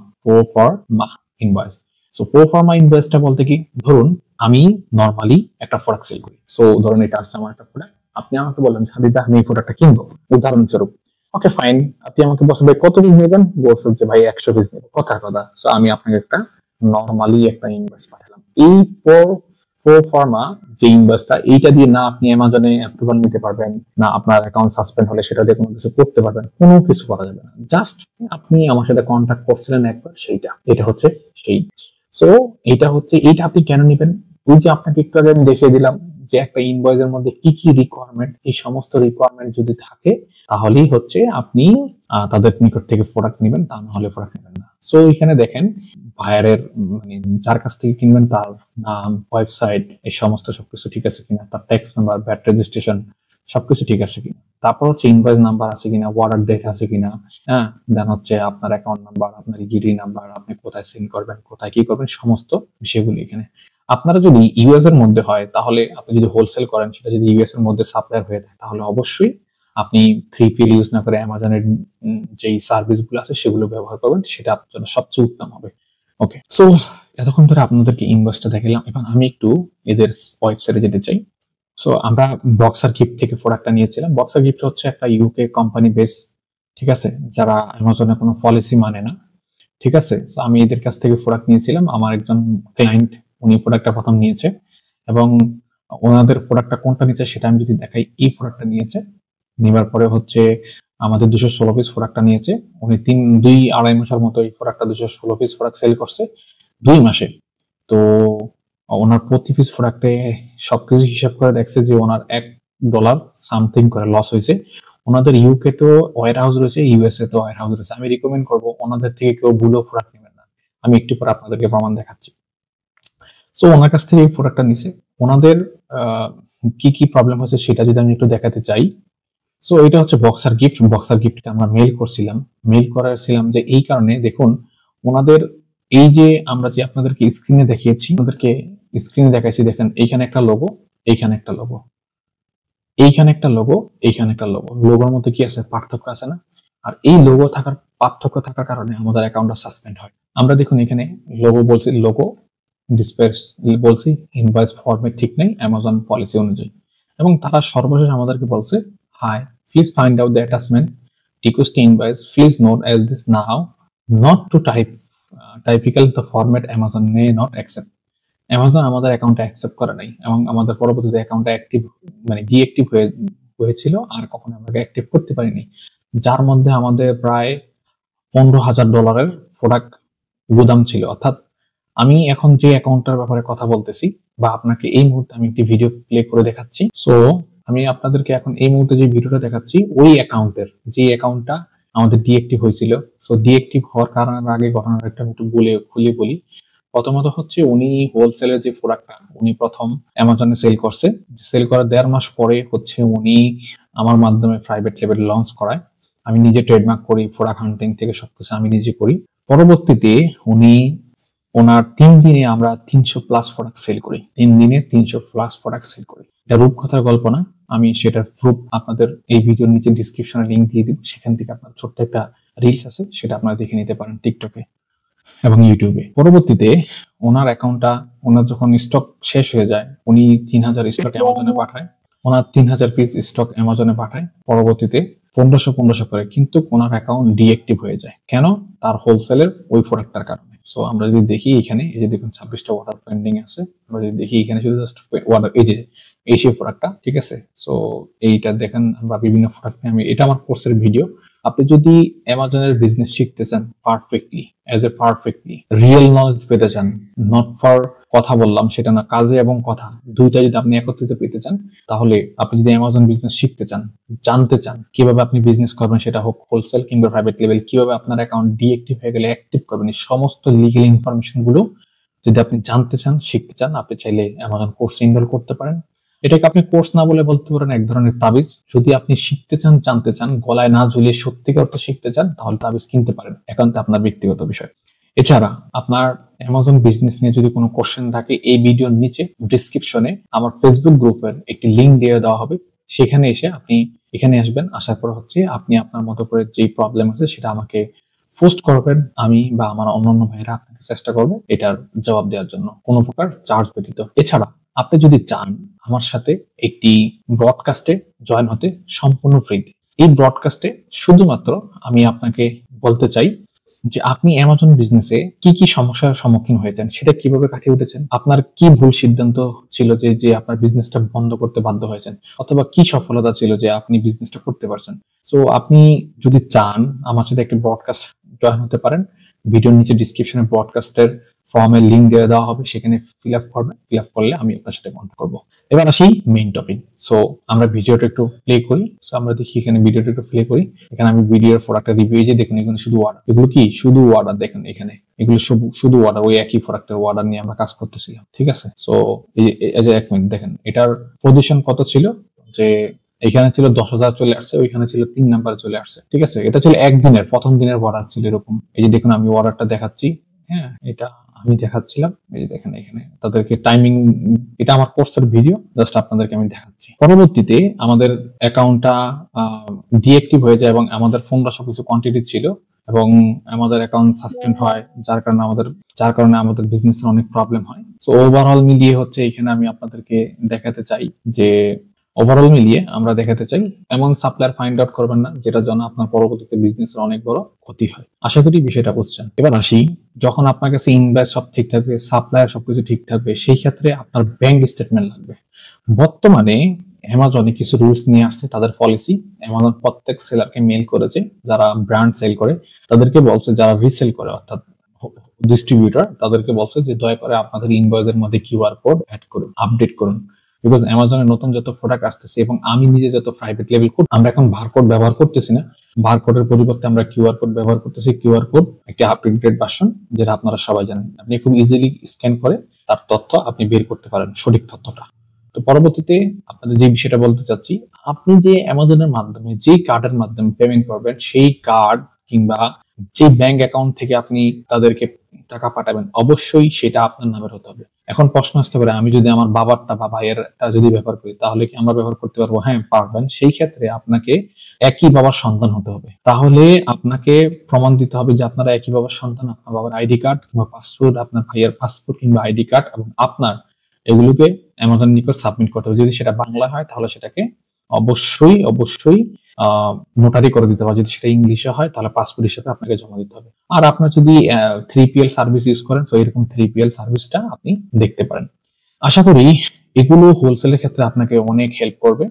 invoice. So pro forma invoice টা বলতে কি, ধরুন আমি নরমালি একটা প্রোডাক্ট সেল করি। সো ধরুন এটা আসছে আমার একটা প্রোডাক্ট, আপনি আমাকে বললেন যে হাবিব আমি এই প্রোডাক্টটা কিনবো উদাহরণস্বরূপ। ওকে ফাইন, আপনি আমাকে বলছেন ভাই কত পিস নেবেন, বলছেন যে ভাই 100 পিস নেব, কথার কথা। সো আমি আপনাকে একটা নরমালি একটা ইনভয়েস পাঠালাম। এই প্রো ফর্মা যে ইনভয়েসটা, এইটা দিয়ে না আপনি অ্যামাজনে অ্যাপ্রুভাল নিতে পারবেন, না আপনার অ্যাকাউন্ট সাসপেন্ড হলে সেটা দিয়ে কোনো কিছু করতে পারবেন, কোনো কিছু করা যাবে না। জাস্ট আপনি আমার সাথে কন্ট্যাক্ট করছিলেন একবার, সেইটা, এটা হচ্ছে সেই। সো এইটা আপনি কেন নেবেন, ওই যে আপনাকে একটু আগে আমি দেখিয়ে দিলাম যে একটা ইনভয়েসের মধ্যে কি কি রিকোয়ারমেন্ট, এই সমস্ত রিকোয়ারমেন্ট যদি থাকে তাহলেই হচ্ছে আপনি তাদের নিকট থেকে প্রোডাক্ট নেবেন, তা না হলে প্রোডাক্ট নেবেন না। সো এখানে দেখেন বায়ারের মানে যার কাছ থেকে কিনবেন তার নাম, ওয়েবসাইট, এই সমস্ত সবকিছু ঠিক আছে কিনা, তার ট্যাক্স নাম্বার, ভ্যাট রেজিস্ট্রেশন সবকিছু ঠিক আছে কিনা, তারপর হচ্ছে ইনভয়েস নাম্বার আছে কিনা, অর্ডার ডেট আছে কিনা, হ্যাঁ, দেন হচ্ছে আপনার অ্যাকাউন্ট নাম্বার, আপনার ইডি নাম্বার, আপনি কোথায় সেন্ড করবেন, কোথায় কি করবেন, সমস্ত বিষয়গুলো এখানে। আপনারা যদি ইউএস এর মধ্যে হয়, তাহলে আপনি যদি হোলসেল করেন, সেটা যদি ইউএস এর মধ্যে সাপ্লায়ার হয়ে থাকে, তাহলে অবশ্যই আপনি 3PL ইউজ না করে অ্যামাজনের যেই সার্ভিস গুলো আছে সেগুলো ব্যবহার করবেন, সেটা আপনার জন্য সবচেয়ে উত্তম হবে। ওকে, সো এতক্ষণ ধরে আপনাদেরকে ইনভয়েসটা দেখালাম, এখন আমি একটু এদের ওয়েবসাইটে যেতে চাই। সো আমরা বক্সার গিফট থেকে প্রোডাক্টটা নিয়েছিলাম। বক্সার গিফট হচ্ছে একটা ইউকে কোম্পানি বেস, ঠিক আছে, যারা অ্যামাজনের কোনো পলিসি মানে না, ঠিক আছে। সো আমি এদের কাছ থেকে প্রোডাক্ট নিয়েছিলাম। আমার একজন ক্লায়েন্ট, উনি প্রোডাক্টটা প্রথম নিয়েছে এবং ওনাদের প্রোডাক্টটা কোনটা নিয়েছে সেটা আমি যদি দেখাই, এই প্রোডাক্টটা নিয়েছে। নেবার পরে হচ্ছে আমাদের 216 পিস প্রোডাক্টটা নিয়েছে। উনি 2-2.5 মাসের মতো এই প্রোডাক্টটা 216 পিস প্রোডাক্ট সেল করছে 2 মাসে। তো ওনার প্রতি পিস প্রোডাক্টে সবকিছু হিসাব করে দেখছে যে ওনার $1 সামথিং করে লস হয়েছে। ওনাদের ইউকে তো ওয়্যার হাউস রয়েছে, ইউএসএ তো ওয়্যার হাউস রয়েছে। আমি রিকমেন্ড করবো ওনাদের থেকে কেউ ভুলো প্রোডাক্ট নেবেন না। আমি একটু পরে আপনাদেরকে প্রমাণ দেখাচ্ছি। সো ওনার কাছ থেকে এই প্রোডাক্টটা নিছে। ওনাদের কি কি প্রবলেম হয়েছে সেটা যদি আমি একটু দেখাতে চাই। সো এটা হচ্ছে বক্সার গিফট। বক্সার গিফটকে আমরা মেল করছিলাম, মেল করাছিলাম যে এই কারণে, দেখুন ওনাদের এই যে আমরা যে আপনাদেরকে স্ক্রিনে দেখিয়েছি, আপনাদেরকে স্ক্রিনে দেখাইছি, দেখেন এইখানে একটা লোগো, এইখানে একটা লোগো, এইখানে একটা লোগো, এইখানে একটা লোগো। লোগোর মধ্যে কি আছে, পার্থক্য আছে না? আর এই লোগো থাকার, পার্থক্য থাকার কারণে আমাদের অ্যাকাউন্টটা সাসপেন্ড হয়। আমরা দেখুন এখানে লোগো বলছি, লোগো ডিসপ্লেস বলছি, ইনভয়েস ফরম্যাট ঠিক নেই অ্যামাজন পলিসি অনুযায়ী। এবং তারা সর্বশেষ আমাদেরকে বলছে, hi, please find out the attachment request invoice, please note as this now not to typical the format Amazon may not accept. Amazon আমাদের অ্যাকাউন্টটা অ্যাকসেপ্ট করে নাই এবং আমাদের পরবর্তীতে অ্যাকাউন্টটা অ্যাক্টিভ মানে ডিঅ্যাক্টিভ হয়েছিল, আর কখনো আমরা অ্যাক্টিভ করতে পারিনি, যার মধ্যে আমাদের প্রায় $15,000 প্রোডাক্ট গুদাম ছিল। অর্থাৎ আমি এখন যে অ্যাকাউন্টটার ব্যাপারে কথা বলতেছি বা আপনাকে এই মুহূর্তে আমি একটি ভিডিও প্লে করে দেখাচ্ছি। সো আমি আপনাদেরকে এখন এই মুহূর্তে যে ভিডিওটা দেখাচ্ছি ওই অ্যাকাউন্টের, যে অ্যাকাউন্টটা আমাদের ডিঅ্যাক্টিভ হয়েছিল। সো ডিঅ্যাক্টিভ হওয়ার কারণের আগে ঘটনাটা একটু খুলে বলি। প্রথমত হচ্ছে উনি হোলসেলের যে প্রোডাক্টটা উনি প্রথম অ্যামাজনে সেল করছে, সেল করার 1.5 মাস পরে হচ্ছে উনি আমার মাধ্যমে প্রাইভেট লেভেল লঞ্চ করায়। আমি নিজে ট্রেডমার্ক করি, প্রোডাক্ট হান্টিং থেকে সবকিছু আমি নিজে করি। পরবর্তীতে উনি ওনার 3 দিনে আমরা 300+ প্রোডাক্ট সেল করি, 3 দিনে 300+ প্রোডাক্ট সেল করি। এটা রূপকথার গল্প না, আমি সেটার প্রুফ আপনাদের এই ভিডিওর নিচে ডিসক্রিপশনে লিংক দিয়ে দিব, সেখান থেকে আপনার ছোট্ট একটা রিলস আছে, সেটা আপনারা দেখে নিতে পারেন টিকটকে এবং ইউটিউবে। পরবর্তীতে ওনার অ্যাকাউন্টটা, ওনার যখন স্টক শেষ হয়ে যায়, উনি 3000 স্টক অ্যামাজনে পাঠায় ওনার 3000 পিস স্টক অ্যামাজনে পাঠায়, পরবর্তীতে 1500 করে, কিন্তু ওনার অ্যাকাউন্ট ডিঅ্যাক্টিভ হয়ে যায়। কেন? তার হোলসেলের ওই প্রোডাক্টটার কারণে। সো আমরা যদি দেখি এখানে, এই যে দেখুন 26টা অর্ডার পেন্ডিং আছে। আমরা যদি দেখি এখানে শুধু জাস্ট অর্ডার, এই যে এই সেই প্রোডাক্টটা, ঠিক আছে। সো এইটা দেখেন, আমরা বিভিন্ন প্রোডাক্ট নিয়ে, আমি এটা আমার কোর্সের ভিডিও। আপনি যদি অ্যামাজনের বিজনেস শিখতে চান পারফেক্টলি, পারফেক্টলি রিয়েল নলেজ পেতে চান, নট ফর কথা বললাম সেটা না, কাজে এবং কথা দুইটা যদি আপনি একত্রিত পেতে চান, তাহলে আপনি যদি অ্যামাজন বিজনেস শিখতে চান, জানতে চান কিভাবে আপনি বিজনেস করবেন, সেটা হোক হোলসেল কিংবা প্রাইভেট লেভেল, কিভাবে আপনার অ্যাকাউন্ট ডিঅ্যাক্টিভ হয়ে গেলে অ্যাক্টিভ করবেন, এই সমস্ত লিগ্যাল ইনফরমেশন গুলো যদি আপনি জানতে চান, শিখতে চান, আপনি চাইলে অ্যামাজন কোর্স এনরোল করতে পারেন। এটাকে আপনি কোর্স না বলে বলতে পারেন এক ধরনের তাবিজ। যদি আপনি শিখতে চান, জানতে চান, গলায় না ঝুলিয়ে সত্যিকার অর্থে শিখতে চান, তাহলে তাবিজ কিনতে পারেন, একান্ত আপনার ব্যক্তিগত বিষয়। এছাড়া আপনার অ্যামাজন বিজনেস নিয়ে যদি কোনো কোশ্চেন থাকে, এই ভিডিওর নিচে ডিসক্রিপশনে আমার ফেসবুক গ্রুপের একটি লিংক দিয়ে দেওয়া হবে, সেখানে এসে আপনি এখানে আসবেন। আসার পর হচ্ছে আপনি আপনার মতো করে যেই প্রবলেম আছে সেটা আমাকে পোস্ট করবেন, আমি বা আমার অন্যান্য ভাইরা আপনাকে চেষ্টা করবে এটার জবাব দেওয়ার জন্য, কোনো প্রকার চার্জ ব্যতীত। এছাড়া আপনি যদি চান আমার সাথে একটি ব্রডকাস্টে জয়েন হতে, সম্পূর্ণ ফ্রিতে, এই ব্রডকাস্টে শুধুমাত্র আমি আপনাকে বলতে চাই যে আপনি অ্যামাজন বিজনেসে কি কি সমস্যার সম্মুখীন হয়েছেন, সেটা কিভাবে কাটিয়ে উঠেছেন, আপনার কি ভুল সিদ্ধান্ত ছিল যে যে আপনার বিজনেসটা বন্ধ করতে বাধ্য হয়েছেন, অথবা কি সফলতা ছিল যে আপনি বিজনেসটা করতে পারছেন। সো আপনি যদি চান আমার সাথে একটি ব্রডকাস্ট জয়েন হতে পারেন, ভিডিওর নিচে ডিসক্রিপশনে ব্রডকাস্টের ফর্মের লিংক দিয়ে দেওয়া হবে, সেখানে ফিল আপ করবেন। ফিল আপ করলে আমি আপনার সাথে কন্ট্যাক্ট করবো। এবার আসি মেইন টপিক। সো আমরা ভিডিওটা একটু প্লে করি। সো আমরা দেখি এখানে ভিডিওটা একটু প্লে করি। এখানে আমি ভিডিওর প্রোডাক্টের রিভিউ, এই যে দেখুন এখানে শুধু অর্ডার, এগুলো কি শুধু অর্ডার, দেখেন এখানে এগুলো শুধু অর্ডার, ওই একই প্রোডাক্টের অর্ডার নিয়ে আমরা কাজ করতেছিলাম, ঠিক আছে। সো এই যে এক মিনিট দেখেন, এটার পজিশন কত ছিল, যে এখানে ছিল 10,000 চলে আসছে, ওইখানে ছিল 3 নাম্বার চলে আসছে, ঠিক আছে। এটা ছিল একদিনের, প্রথম দিনের অর্ডার ছিল এরকম। এই যে দেখুন আমি অর্ডারটা দেখাচ্ছি, হ্যাঁ এটা আমি দেখাচ্ছিলাম, এই যে দেখেন এখানে তাদেরকে টাইমিং, এটা আমার কোর্সের ভিডিও, জাস্ট আপনাদেরকে আমি দেখাচ্ছি। পরবর্তীতে আমাদের অ্যাকাউন্টটা ডিঅ্যাক্টিভ হয়ে যায় এবং আমাদের 1500 কিছু কোয়ান্টিটি ছিল, এবং আমাদের অ্যাকাউন্ট সাসপেন্ড হয়, যার কারণে আমাদের বিজনেসের অনেক প্রবলেম হয়। সো ওভারঅল মিলিয়ে হচ্ছে এখানে আমি আপনাদেরকে দেখাতে চাই যে আমরা দেখাতে চাই এমন সাপ্লায়ার ফাইন্ড আউট করবেন না যেটার জন্য আপনার পরবর্তীতে বিজনেসের অনেক বড় ক্ষতি হয়। আশা করি বিষয়টা বুঝছেন। এবার আসি, যখন আপনার কাছে ইনভয়েস সব ঠিক থাকবে, সাপ্লায়ার সবকিছু ঠিক থাকবে, সেই ক্ষেত্রে আপনার ব্যাংক স্টেটমেন্ট লাগবে। বর্তমানে অ্যামাজনে কিছু রুলস নিয়ে আসছে, তাদের পলিসি। অ্যামাজন প্রত্যেক সেলারকে মেইল করেছে, যারা ব্র্যান্ড সেল করে তাদেরকে বলছে, যারা রিসেল করে অর্থাৎ ডিস্ট্রিবিউটর, তাদেরকে বলছে যে দয়া করে আপনাদের ইনভয়েসের মধ্যে কিউআর কোড অ্যাড করুন, আপডেট করুন। বিকজ অ্যামাজনের নতুন যত প্রোডাক্ট আসতেছে এবং আমি নিজে যত প্রাইভেট লেভেল কোড, আমরা এখন বারকোড ব্যবহার করতেছি না, বারকোডের পরিবর্তে আমরা কিউআর কোড ব্যবহার করতেছি। কিউআর কোড একটি আপডেটেড ভার্সন, যেটা আপনারা সবাই জানেন। আপনি খুব ইজিলি স্ক্যান করে তার তথ্য আপনি বের করতে পারেন, সঠিক তথ্যটা। তো পরবর্তীতে আপনাদের যে বিষয়টা বলতে চাচ্ছি, আপনি যে অ্যামাজনের মাধ্যমে যে কার্ডের মাধ্যমে পেমেন্ট করবেন, সেই কার্ড কিংবা যে ব্যাংক অ্যাকাউন্ট থেকে আপনি তাদেরকে টাকা পাঠাবেন, অবশ্যই সেটা আপনার নামের হতে হবে। এখন প্রশ্ন আসতে পারে, আমি যদি আমার বাবারটা বা ভাইয়েরটা যদি ব্যবহার করি, তাহলে কি আমরা ব্যবহার করতে পারবো? হ্যাঁ পারবেন। সেই ক্ষেত্রে আপনাকে একই বাবার সন্তান হতে হবে। তাহলে আপনাকে প্রমাণ দিতে হবে যে আপনারা একই বাবার সন্তান। আপনার বাবার আইডি কার্ড কিংবা পাসপোর্ট, আপনার ভাইয়ের পাসপোর্ট কিংবা আইডি কার্ড এবং আপনার, এগুলোকে অ্যামাজনের নিকট সাবমিট করতে হবে। যদি সেটা বাংলা হয় তাহলে সেটাকে অবশ্যই নোটারি করে দিতে হবে। যদি সেটা ইংলিশে হয় তাহলে পাসপোর্ট হিসেবে আপনাকে জমা দিতে হবে। আর আপনার যদি 3PL সার্ভিস ইউজ করেন, তো এরকম 3PL সার্ভিসটা আপনি দেখতে পারেন। আশা করি এগুলো হোলসেলের ক্ষেত্রে আপনাকে অনেক হেল্প করবে।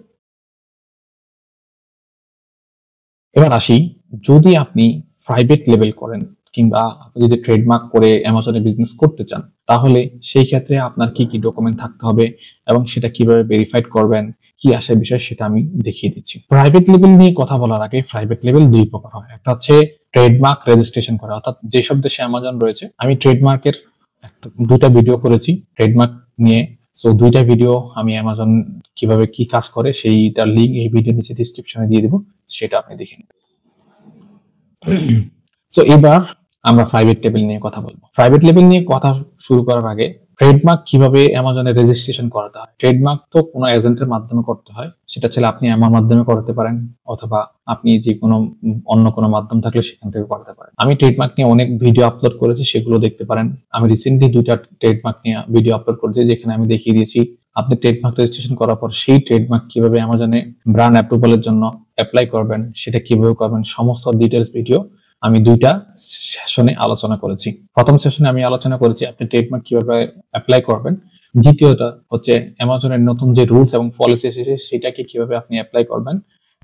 এবার আসি, যদি আপনি প্রাইভেট লেভেল করেন কিংবা আপনি যদি ট্রেডমার্ক করে অ্যামাজনে বিজনেস করতে চান, তাহলে সেই ক্ষেত্রে আপনার কি কি ডকুমেন্ট থাকতে হবে এবং সেটা কিভাবে ভেরিফাইড করবেন, কি আসে বিষয়, সেটা আমি দেখিয়ে দিচ্ছি। প্রাইভেট লেভেল নিয়ে কথা বলার আগে, প্রাইভেট লেভেল দুই প্রকার হয়। একটা হচ্ছে ট্রেডমার্ক রেজিস্ট্রেশন করা, অর্থাৎ যেসব দেশে অ্যামাজন রয়েছে, আমি ট্রেডমার্কের দুইটা ভিডিও করেছি ট্রেডমার্ক নিয়ে। সো দুইটা ভিডিও আমি অ্যামাজন কিভাবে কি কাজ করে সেইটার লিঙ্ক এই ভিডিও নিচে ডিসক্রিপশনে দিয়ে দেবো, সেটা আপনি দেখে নিন। সো এবার আমরা প্রাইভেট লেভেল নিয়ে কথা বলবো। প্রাইভেট লেভেল নিয়ে কথা শুরু করার আগে, ট্রেডমার্ক কিভাবে অ্যামাজনে রেজিস্ট্রেশন করাতে হয়। ট্রেডমার্ক তো কোনো এজেন্টের মাধ্যমে করতে হয়, সেটা ছিল আপনি আমার মাধ্যমে করতে পারেন, অথবা আপনি যে কোনো অন্য কোনো মাধ্যম থাকলে সেখান থেকে করতে পারেন। আমি ট্রেডমার্ক নিয়ে অনেক ভিডিও আপলোড করেছি, সেগুলো দেখতে পারেন। আমি রিসেন্টলি দুইটা ট্রেডমার্ক নিয়ে ভিডিও আপলোড করেছি, যেখানে আমি দেখিয়ে দিয়েছি আপনি ট্রেডমার্ক রেজিস্ট্রেশন করার পর সেই ট্রেডমার্ক কিভাবে অ্যামাজনে ব্র্যান্ড অ্যাপ্রুভালের জন্য অ্যাপ্লাই করবেন, সেটা কিভাবে করবেন, সমস্ত ডিটেলস ভিডিও আমি 2টা সেশনে আলোচনা করেছি। প্রথম সেশনে আমি আলোচনা করেছি আপনি ট্রেডমার্ক কিভাবে অ্যাপ্লাই করবেন, দ্বিতীয়টা হচ্ছে অ্যামাজনের নতুন যে রুলস এবং পলিসি এসেছে সেটাকে কিভাবে আপনি অ্যাপ্লাই করবেন,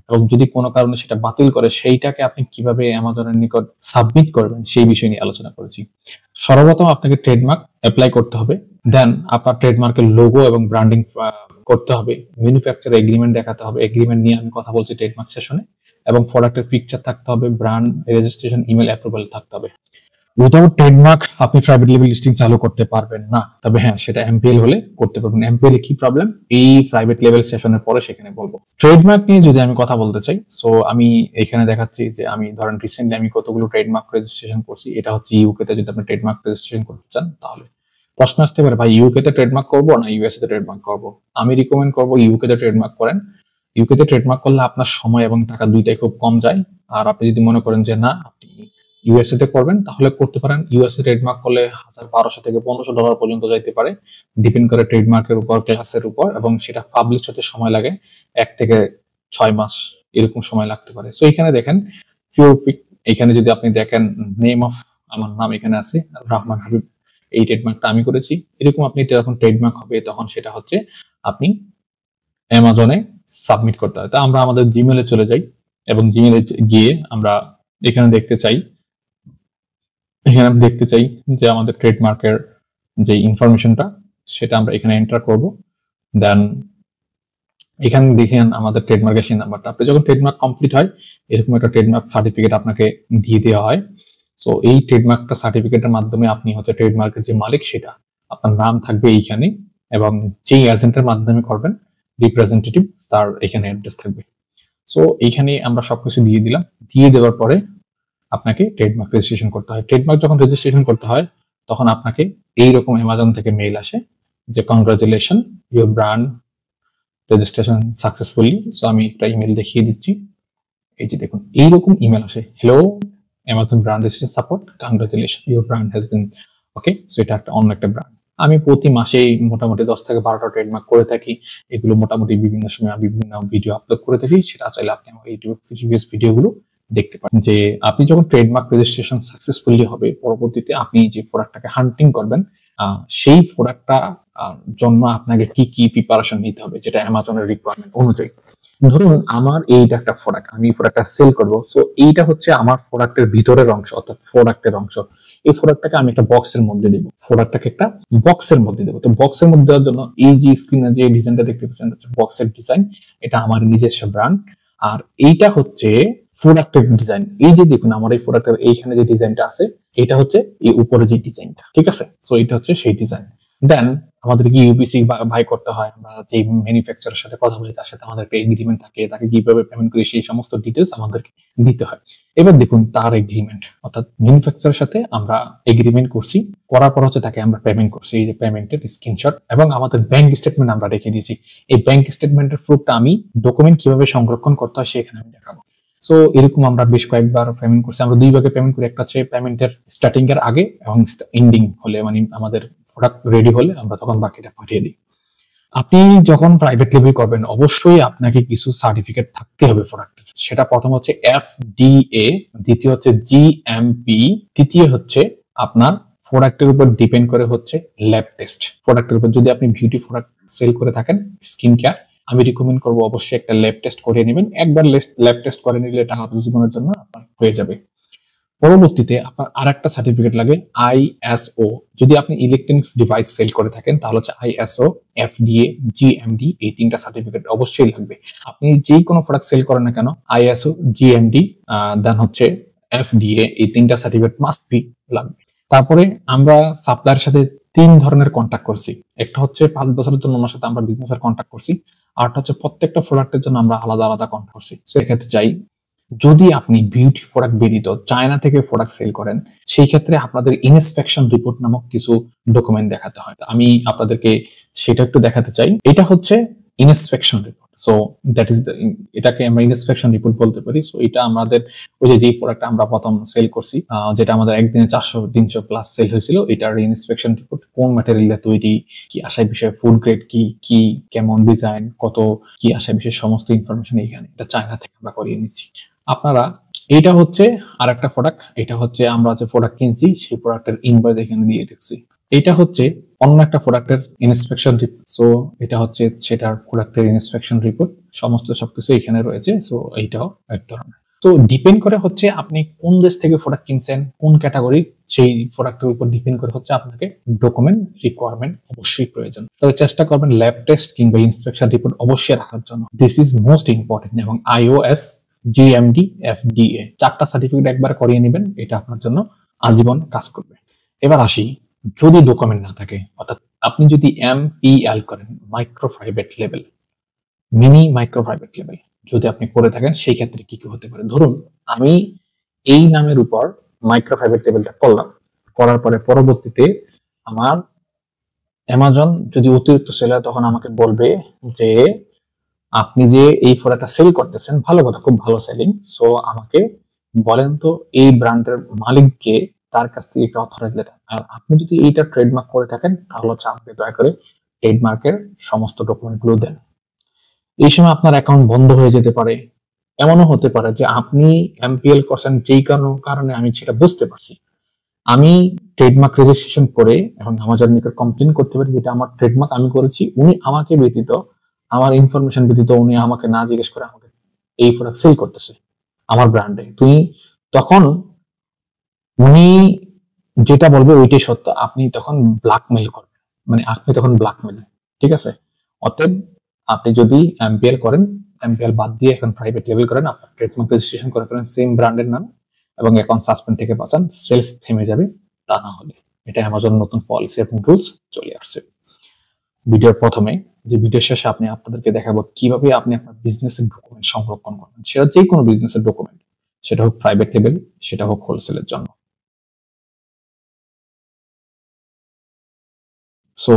এবং যদি কোনো কারণে সেটা বাতিল করে সেইটাকে আপনি কিভাবে অ্যামাজনের নিকট সাবমিট করবেন সেই বিষয় নিয়ে আলোচনা করেছি। সর্বপ্রথম আপনাকে ট্রেডমার্ক অ্যাপ্লাই করতে হবে, দেন আপনার ট্রেডমার্কের লোগো এবং ব্র্যান্ডিং করতে হবে, ম্যানুফ্যাকচার এগ্রিমেন্ট দেখাতে হবে, এগ্রিমেন্ট নিয়ে আমি কথা বলছি ট্রেডমার্ক সেশনে, এবং প্রোডাক্টের পিকচার থাকতে হবে, ব্র্যান্ড রেজিস্ট্রেশন ইমেল অ্যাপ্রুভাল থাকতে হবে। উইদাউট ট্রেডমার্ক আপনি প্রাইভেট লেভেল লিস্টিং চালু করতে পারবেন না, তবে হ্যাঁ সেটা এমপিএল হলে করতে পারবেন। এমপিএল কি প্রবলেম এই প্রাইভেট লেভেল সেশনের পরে সেখানে বলবো। ট্রেডমার্ক নিয়ে যদি আমি কথা বলতে চাই, সো আমি এখানে দেখাচ্ছি যে আমি ধরেন রিসেন্টলি আমি কতগুলো ট্রেডমার্ক রেজিস্ট্রেশন করছি। এটা হচ্ছে ইউকে তে, যদি আপনি ট্রেডমার্ক রেজিস্ট্রেশন করতে চান তাহলে প্রশ্ন আসতে পারে ভাই ইউকে তে ট্রেডমার্ক করবো না ইউএসএ তে ট্রেডমার্ক করবো। আমি রিকমেন্ড করবো ইউকে তে ট্রেডমার্ক করেন। ইউকে তে ট্রেডমার্ক করলে আপনার সময় এবং টাকা দুইটাই খুব কম যায়। আর আপনি যদি মনে করেন যে না আপনি ইউএসএ তে করবেন তাহলে করতে পারেন। ইউএসএ ট্রেডমার্ক করলে $1200 থেকে $1500 পর্যন্ত যাইতে পারে, ডিপেন্ড করে ট্রেডমার্কের উপর, ক্লাসের উপর, এবং সেটা পাবলিশ হতে সময় লাগে 1 থেকে 6 মাস এরকম সময় লাগতে পারে। সো এখানে দেখেন এখানে যদি আপনি দেখেন নেম অফ আমার নাম এখানে আছে রহমান হাবিব, এই ট্রেডমার্কটা আমি করেছি। এরকম আপনি যখন ট্রেডমার্ক হবে তখন সেটা হচ্ছে আপনি অ্যামাজনে সাবমিট করতে হয়। তা আমরা আমাদের জিমেলে চলে যাই এবং জিমেলে গিয়ে আমরা এখানে দেখতে চাই যে আমাদের ট্রেডমার্কের যে ইনফরমেশনটা সেটা আমরা এখানে এন্টার করব। দেন এখানে দেখেন আমাদের ট্রেডমার্কের সেই নাম্বারটা। আপনি যখন ট্রেডমার্ক কমপ্লিট হয় এরকম একটা ট্রেডমার্ক সার্টিফিকেট আপনাকে দিয়ে দেওয়া হয়। সো এই ট্রেডমার্কটা সার্টিফিকেটের মাধ্যমে আপনি হচ্ছে ট্রেডমার্কের যে মালিক সেটা আপনার নাম থাকবে এইখানে, এবং যেই এজেন্টের মাধ্যমে করবেন রিপ্রেজেন্টেটিভ তার এখানে অ্যাড্রেস থাকবে। সো এইখানে আমরা সবকিছু দিয়ে দিলাম। দিয়ে দেওয়ার পরে আপনাকে ট্রেডমার্ক রেজিস্ট্রেশন করতে হয়। ট্রেডমার্ক যখন রেজিস্ট্রেশন করতে হয় তখন আপনাকে এইরকম অ্যামাজন থেকে মেইল আসে যে congratulation your brand registration successfully. So আমি একটা ইমেল দেখিয়ে দিচ্ছি, এই যে দেখুন এইরকম ইমেল আসে, hello Amazon brand registration support, congratulation your brand has been okay. So এটা অন্য একটা ব্র্যান্ড। আমি প্রতি মাসেই মোটামুটি 10 থেকে 12টা ট্রেডমার্ক করে থাকি। এগুলো মোটামুটি বিভিন্ন সময় বিভিন্ন ভিডিও আপলোড করে থাকি, সেটা চাইলে আপনি আমার ইউটিউব প্রিভিয়াস ভিডিওগুলো দেখতে পারেন। যে আপনি যখন ট্রেডমার্ক রেজিস্ট্রেশন সাকসেসফুলি হবে পরবর্তীতে আপনি যে প্রোডাক্টটাকে হান্টিং করবেন সেই প্রোডাক্টটা জন্য আপনাকে কি কি প্রিপারেশন নিতে হবে যেটা অ্যামাজনের রিকোয়ারমেন্ট অনুযায়ী। ধরুন আমার এইটা একটা প্রোডাক্ট, আমি প্রোডাক্টটা সেল করব। সো এইটা হচ্ছে আমার প্রোডাক্টের ভিতরের অংশ অর্থাৎ প্রোডাক্টের অংশ। এই প্রোডাক্টটাকে আমি একটা বক্সের মধ্যে দেব, প্রোডাক্টটাকে একটা বক্সের মধ্যে দেবো। তো বক্সের মধ্যে দেওয়ার জন্য এই যে স্ক্রিনে যে ডিজাইনটা দেখতে পাচ্ছেন হচ্ছে বক্সের ডিজাইন, এটা আমার নিজস্ব ব্র্যান্ড। আর এইটা হচ্ছে প্রোডাক্টের ডিজাইন। এই যে দেখুন আমার এই প্রোডাক্টের এইখানে যে ডিজাইনটা আছে এটা হচ্ছে এই উপরে যে ডিজাইনটা, ঠিক আছে। সো এটা হচ্ছে সেই ডিজাইন। দেন আমাদেরকে ইউপিসি বাই করতে হয়, আমরা যে ম্যানুফ্যাকচারের সাথে কথা বলি তার সাথে আমাদের একটা এগ্রিমেন্ট থাকে, তাকে কিভাবে পেমেন্ট করি সেই সমস্ত ডিটেলস আমাদেরকে দিতে হয়। এবার দেখুন তার এগ্রিমেন্ট অর্থাৎ ম্যানুফ্যাকচারের সাথে আমরা এগ্রিমেন্ট করছি, করার পর হচ্ছে তাকে আমরা পেমেন্ট করছি, এই যে পেমেন্টের স্ক্রিনশট এবং আমাদের ব্যাংক স্টেটমেন্ট আমরা রেখে দিয়েছি। এই ব্যাংক স্টেটমেন্টের প্রুফটা আমি ডকুমেন্ট কিভাবে সংরক্ষণ করতে হয় সেখানে আমি দেখাবো। সো এরকম আমরা বেশ কয়েকবার পেমেন্ট করছি। আমরা 2 ভাগে পেমেন্ট করি, একটা হচ্ছে পেমেন্টের স্টার্টিং এর আগে এবং এন্ডিং হলে, মানে আমাদের প্রোডাক্ট রেডি হলে আমরা তখন বাকিটা পাঠিয়ে দিই। আপনি যখন প্রাইভেট লেভেল করবেন অবশ্যই আপনাকে কিছু সার্টিফিকেট থাকতে হবে প্রোডাক্টের। সেটা প্রথম হচ্ছে FDA, দ্বিতীয় হচ্ছে GMP, তৃতীয় হচ্ছে আপনার প্রোডাক্টের উপর ডিপেন্ড করে হচ্ছে ল্যাব টেস্ট। প্রোডাক্টের উপর যদি আপনি বিউটি প্রোডাক্ট সেল করে থাকেন, স্কিন কেয়ার, আমি রিকমেন্ড করবো অবশ্যই একটা ল্যাব টেস্ট করে নেবেন। একবার ল্যাব টেস্ট করে নিলে এটা আপনার জীবনের জন্য আপনার হয়ে যাবে। পরবর্তীতে আপনার আরেকটা সার্টিফিকেট লাগে ISO। যদি আপনি ইলেকট্রনিক্স ডিভাইস সেল করে থাকেন তাহলে হচ্ছে ISO, FDA, GMD, এই 3টা সার্টিফিকেট অবশ্যই লাগবে। আপনি যে কোনো প্রোডাক্ট সেল করেন না কেন ISO, GMD, দেন হচ্ছে FDA, এই 3টা সার্টিফিকেট মাস্ট বি লাগবে। তারপরে আমরা সাপ্লায়ারের সাথে 3 ধরনের কন্ট্যাক্ট করছি। একটা হচ্ছে 5 বছরের জন্য ওনার সাথে আমরা বিজনেসের কন্ট্যাক্ট করছি, আরটা হচ্ছে প্রত্যেকটা প্রোডাক্টের জন্য আমরা আলাদা আলাদা কন্ট্যাক্ট করছি। সো এক্ষেত্রে চাই যদি আপনি বিউটি প্রোডাক্ট ব্যতীত চায়না থেকে প্রোডাক্ট সেল করেন সেই ক্ষেত্রে আপনাদের ইনস্পেকশন রিপোর্ট নামক কিছু ডকুমেন্ট দেখাতে হয়। আমি আপনাদেরকে সেটা একটু দেখাতে চাই। এটা হচ্ছে inspection report. So that is the, এটাকে আমরা ইন্সপেকশন রিপোর্ট বলতে পারি। সো এটা আমাদের ওই যে প্রোডাক্ট আমরা প্রথম সেল করছি, যেটা আমাদের একদিনে 400-300 প্লাস সেল হয়েছিল, এটার ইন্সপেকশন রিপোর্ট, কোন ম্যাটেরিয়াল দিয়ে তৈরি, কি আশায় বিষয়ে, ফুড গ্রেড কি, কি কেমন ডিজাইন, কত কি আশায় বিষয়ে সমস্ত ইনফরমেশন এখানে, এটা চায়না থেকে আমরা করিয়ে নিচ্ছি। আপনারা, এইটা হচ্ছে আর একটা প্রোডাক্ট, এটা হচ্ছে আমরা যে প্রোডাক্ট কিনছি সেই প্রোডাক্টের ইনভয়েস এখানে দিয়ে দেখছি। এটা হচ্ছে অন্য একটা প্রোডাক্টের ইন্সপেকশন রিপোর্ট। সো এটা হচ্ছে সেটার প্রোডাক্টের ইন্সপেকশন রিপোর্ট, সমস্ত সবকিছু এখানে রয়েছে। সো এইটাও এক ধরনের। তো ডিপেন্ড করে হচ্ছে আপনি কোন দেশ থেকে প্রোডাক্ট কিনছেন, কোন ক্যাটাগরি, সেই প্রোডাক্টের উপর ডিপেন্ড করে হচ্ছে আপনাকে ডকুমেন্ট রিকোয়ারমেন্ট অবশ্যই প্রয়োজন। তবে চেষ্টা করবেন ল্যাব টেস্ট কিংবা ইন্সপেকশন রিপোর্ট অবশ্যই রাখার জন্য। This is most important. এবং IOS, GMD, FDA 4টা সার্টিফিকেট একবার করিয়ে নেবেন, এটা আপনার জন্য আজীবন কাজ করবে। এবার আসি, যদি ডকুমেন্ট না থাকে, অর্থাৎ আপনি যদি MPL করেন, micro private level, mini micro private level যদি আপনি করে থাকেন, সেই ক্ষেত্রে কি কি হতে পারে? ধরুন আমি এই নামের উপর মাইক্রো প্রাইভেট লেভেলটা করলাম, করার পরে পরবর্তীতে আমার অ্যামাজন যদি অতিরিক্ত সেল হয়, তখন আমাকে বলবে যে আপনি যে এই প্রোডাক্টটা সেল করতেছেন, ভালো কথা, খুব ভালো সেলিং, সো আমাকে বলেন তো এই ব্র্যান্ডের মালিককে, তার কাছ থেকে একটা অথরাইজ লেটার। আর আপনি যদি এইটা ট্রেডমার্ক করে থাকেন, তাহলে হচ্ছে আপনি দয়া করে ট্রেডমার্কের সমস্ত ডকুমেন্ট গুলো দেন। এই সময় আপনার অ্যাকাউন্ট বন্ধ হয়ে যেতে পারে। এমনও হতে পারে যে আপনি MPL করছেন যেই কারণে আমি সেটা বুঝতে পারছি, আমি ট্রেডমার্ক রেজিস্ট্রেশন করে এখন আমাজন নিকট কমপ্লেন করতে পারি, যেটা আমার ট্রেডমার্ক আমি করেছি, উনি আমাকে ব্যতীত, আমার ইনফরমেশন ব্যতীত, উনি আমাকে না জিজ্ঞেস করে আমাকে এই প্রোডাক্ট সেল করতেছে আমার ব্র্যান্ডে। তখন উনি যেটা বলবে ওইটাই সত্য, আপনি তখন ব্ল্যাকমেল করবেন, মানে আপনি তখন ব্ল্যাকমেল, ঠিক আছে? অতএব আপনি যদি MPL করেন, MPL বাদ দিয়ে এখন প্রাইভেট লেভেল করেন, আপনার ট্রেডমার্ক রেজিস্ট্রেশন করে ফেলেন সেম ব্র্যান্ডের নাম, এবং এখন সাসপেন্ড থেকে বাঁচান, সেলস থেমে যাবে। তা না হলে এটা অ্যামাজন নতুন পলিসি এবং রুলস চলে আসছে। ভিডিওর প্রথমে যে ভিডিও শেষে আপনাদেরকে দেখাবো কিভাবে আপনি আপনার বিজনেসের ডকুমেন্ট সংরক্ষণ করবেন, সেটা যে কোনো বিজনেসের ডকুমেন্ট, সেটা হোক প্রাইভেট লেভেল, সেটা হোক হোলসেলের জন্য। সো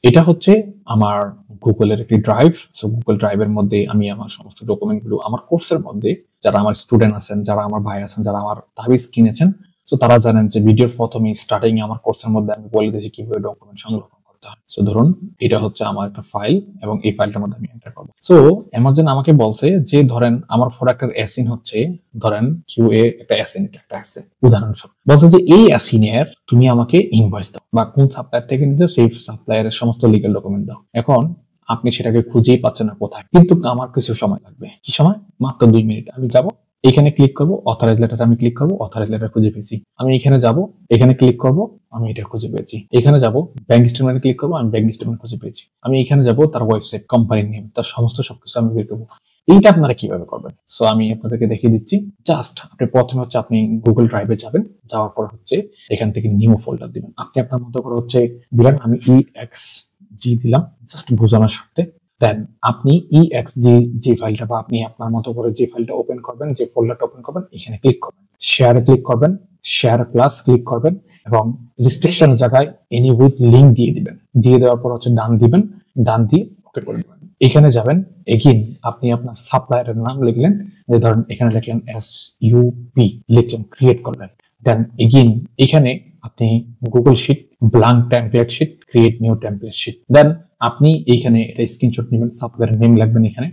এটা হচ্ছে আমার গুগলের একটি ড্রাইভ। সো গুগল ড্রাইভের মধ্যে আমি আমার সমস্ত ডকুমেন্ট গুলো, আমার কোর্সের মধ্যে যারা আমার স্টুডেন্ট আছেন, যারা আমার ভাই আছেন, যারা আমার তাবিজ কিনেছেন, সো তারা জানেন যে ভিডিওর প্রথমে স্টার্টিং আমার কোর্সের মধ্যে আমি বলে দিয়েছি কিভাবে ডকুমেন্ট সংরক্ষণ করতে হয়। সো ধরুন এটা হচ্ছে আমার একটা ফাইল, এবং এই ফাইলটার মধ্যে আমি এন্টার করবো। সো অ্যামাজন আমাকে বলছে যে ধরেন আমার প্রোডাক্টের অ্যাসিন হচ্ছে, ধরেন QA একটা অ্যাসিন, একটা আসছে উদাহরণস্বরূপ, বলছে যে এই অ্যাসিনের তুমি আমাকে ইনভয়েস দাও, বা কোন সাপ্লায়ার থেকে নিয়েছো সেই সাপ্লায়ারের সমস্ত লিগ্যাল ডকুমেন্ট দাও। এখন আপনি সেটাকে খুঁজেই পাচ্ছেন না কোথায়, কিন্তু আমার কিছু সময় লাগবে। কি সময়? মাত্র 2 মিনিট। আমি যাব, এখানে ক্লিক করব, অথরাইজ লেটার আমি ক্লিক করব, অথরাইজ লেটার খুঁজে পেয়েছি। আমি এখানে যাব, এখানে ক্লিক করব, আমি এটা খুঁজে পেয়েছি। এখানে যাব, ব্যাংক স্টেটমেন্টে ক্লিক করব, আমি ব্যাংক স্টেটমেন্ট খুঁজে পেয়েছি। আমি এখানে যাব, তার ওয়েবসাইট, কোম্পানির নেম, তার সমস্ত সবকিছু আমি বের করবো। এইটা আপনারা কিভাবে করবেন? সো আমি আপনাদেরকে দেখিয়ে দিচ্ছি। জাস্ট আপনি প্রথমে হচ্ছে আপনি গুগল ড্রাইভে যাবেন, যাওয়ার পর হচ্ছে এখান থেকে নিউ ফোল্ডার দিবেন। আপনি আপনার মতো করে হচ্ছে দিলেন, আমি EXG দিলাম জাস্ট বোঝানোর স্বার্থে। দেন আপনি EXG যে ফাইলটা, বা আপনি আপনার মতো করে যে ফাইলটা ওপেন করবেন, যে ফোল্ডারটা ওপেন করবেন, এখানে ক্লিক করবেন, শেয়ারে ক্লিক করবেন, শেয়ার প্লাস ক্লিক করবেন, এবং রেজিস্ট্রেশনের জায়গায় এনি উইথ লিঙ্ক দিয়ে দিবেন। দিয়ে দেওয়ার পর হচ্ছে ডান দিবেন, ডান দিয়ে ওকে করে দিবেন। এখানে যাবেন, এগেইন আপনি আপনার সাপ্লায়ারের নাম লিখলেন, যে ধরেন এখানে লিখলেন SUP, লিখলেন, ক্রিয়েট করলেন। দেন এগেইন এখানে আপনি Google sheet, blank template sheet, create new template sheet. Then আপনি এইখানে এটা স্ক্রিনশট নেবেন, সাপ্লায়ারের নেম লিখবেন এখানে।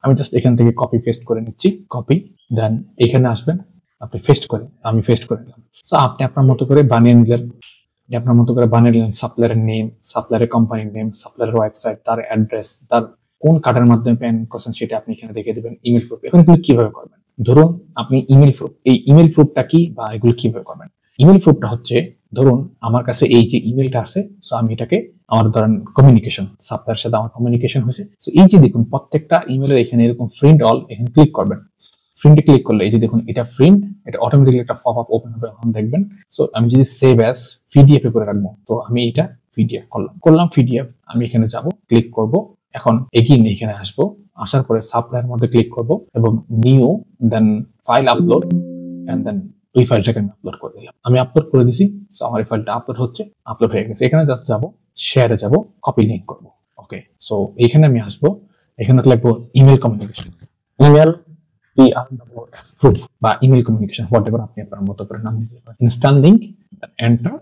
আমি জাস্ট এখান থেকে কপি পেস্ট করে নিচ্ছি, কপি। দেন এখানে আসবেন, আপনি পেস্ট করে, আমি পেস্ট করে নিলাম। সো আপনি আপনার মতো করে বানিয়ে নিলেন, আপনার মতো করে বানিয়ে নিলেন সাপ্লায়ারের নেম, সাপ্লায়ারের কোম্পানির নেম, সাপ্লায়ারের ওয়েবসাইট, তার অ্যাড্রেস, তার কোন কার্ডের মাধ্যমে পেমেন্ট করছেন সেটা আপনি এখানে রেখে দেবেন। ইমেল প্রুফ, এখন এগুলো কিভাবে করবেন? ধরুন আপনি ইমেল প্রুফ, এই ইমেল প্রুফটা কি বা এগুলো কিভাবে করবেন? ইমেল প্রুফটা হচ্ছে, ধরুন আমার কাছে এই যে ইমেলটা আছে, সো আমি এটাকে, আমার ধরেন কমিউনিকেশন, সাপ্লায়ারের সাথে আমার কমিউনিকেশন হয়েছে। সো এই যে দেখুন প্রত্যেকটা ইমেলের এখানে এরকম প্রিন্ট অল, এখানে ক্লিক করবেন। প্রিন্টে ক্লিক করলে এই যে দেখুন এটা প্রিন্ট, এটা অটোমেটিক্যালি একটা পপ আপ ওপেন হবে, এখন দেখবেন। সো আমি যদি সেভ অ্যাজ PDF এ করে রাখবো, তো আমি এটা PDF করলাম PDF। আমি এখানে যাব, ক্লিক করব, এখন এগেইন এখানে আসবো, আসার পরে সাপ্লায়ার মধ্যে ক্লিক করব, এবং new, then file upload, and then ওই ফাইলটাকে আমি আপলোড করে দিলাম। আমি আপলোড করে দিছি, সো আমার এই ফাইলটা আপলোড হচ্ছে, আপলোড হয়ে গেছে। এখানে জাস্ট যাব, শেয়ারে যাব, কপি লিংক করব। ওকে, সো এইখানে আমি আসবো, এখানে লিখবো ইমেল কমিউনিকেশন, ইমেল প্রুফ বা ইমেল কমিউনিকেশন হোয়াট এভার আপনি আপনার মতো করে নাম দিতে পারেন। Instant link, enter,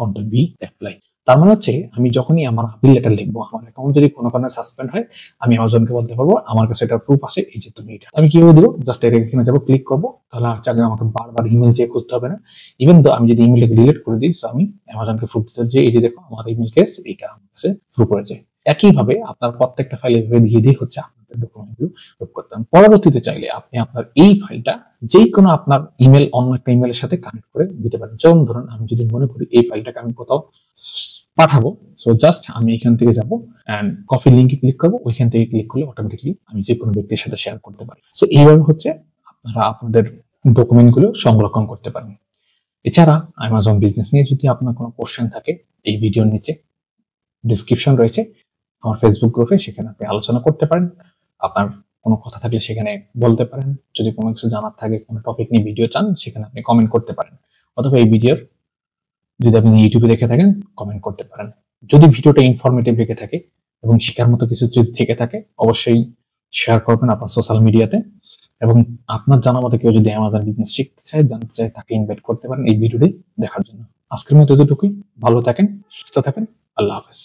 control B, apply. তার মানে হচ্ছে আমি যখনই আমার আপিল লেটার লিখবো, আমার অ্যাকাউন্ট যদি কোনো কারণে সাসপেন্ড হয়, আমি অ্যামাজনকে বলতে পারবো আমার কাছে এটা প্রুফ আছে, এই যে তুমি এটা। আমি কিভাবে দিব, জাস্ট এখানে যাবো, ক্লিক করবো, তাহলে আগে আমাকে বারবার ইমেল চেয়ে খুঁজতে হবে না। ইভেন তো আমি যদি ইমেলটাকে ডিলিট করে দিই, সো আমি অ্যামাজনকে প্রুফ দিতে যে এই যে দেখো আমার ইমেল কেস এটা আমার কাছে প্রুফ করেছে। একইভাবে আপনার প্রত্যেকটা ফাইল এভাবে দিয়ে দিয়ে হচ্ছে আপনাদের ডকুমেন্টগুলো প্রুফ করতে হবে। পরবর্তীতে চাইলে আপনি আপনার এই ফাইলটা যে কোনো আপনার ইমেল অন্য একটা ইমেলের সাথে কানেক্ট করে দিতে পারেন। যেমন ধরুন আমি যদি মনে করি এই ফাইলটাকে আমি কোথাও পাঠাবো, সো জাস্ট আমি এখান থেকে যাবো এন্ড কপি লিঙ্কে ক্লিক করবো, ওইখান থেকে ক্লিক করলে অটোমেটিকলি আমি যে কোনো ব্যক্তির সাথে শেয়ার করতে পারি। সো এইভাবে হচ্ছে আপনারা আপনাদের ডকুমেন্টগুলো সংরক্ষণ করতে পারেন। এছাড়া অ্যামাজন বিজনেস নিয়ে যদি আপনার কোনো কোশ্চেন থাকে, এই ভিডিওর নিচে ডিসক্রিপশন রয়েছে আমার ফেসবুক গ্রুপে, সেখানে আপনি আলোচনা করতে পারেন। আপনার কোনো কথা থাকলে সেখানে বলতে পারেন। যদি কোনো কিছু জানার থাকে, কোনো টপিক নিয়ে ভিডিও চান, সেখানে আপনি কমেন্ট করতে পারেন। অথবা এই ভিডিওর যদি আপনি ইউটিউবে দেখে থাকেন, কমেন্ট করতে পারেন। যদি ভিডিওটা ইনফরমেটিভ লেগে থাকে এবং শেখার মতো কিছু যদি থেকে থাকে, অবশ্যই শেয়ার করবেন আপনার সোশ্যাল মিডিয়াতে। এবং আপনার জানা মতো কেউ যদি অ্যামাজন বিজনেস শিখতে চায়, জানতে চায়, তাকে ইনভাইট করতে পারেন এই ভিডিওটি দেখার জন্য। আজকের মতো এতটুকুই। ভালো থাকেন, সুস্থ থাকেন, আল্লাহ হাফেজ।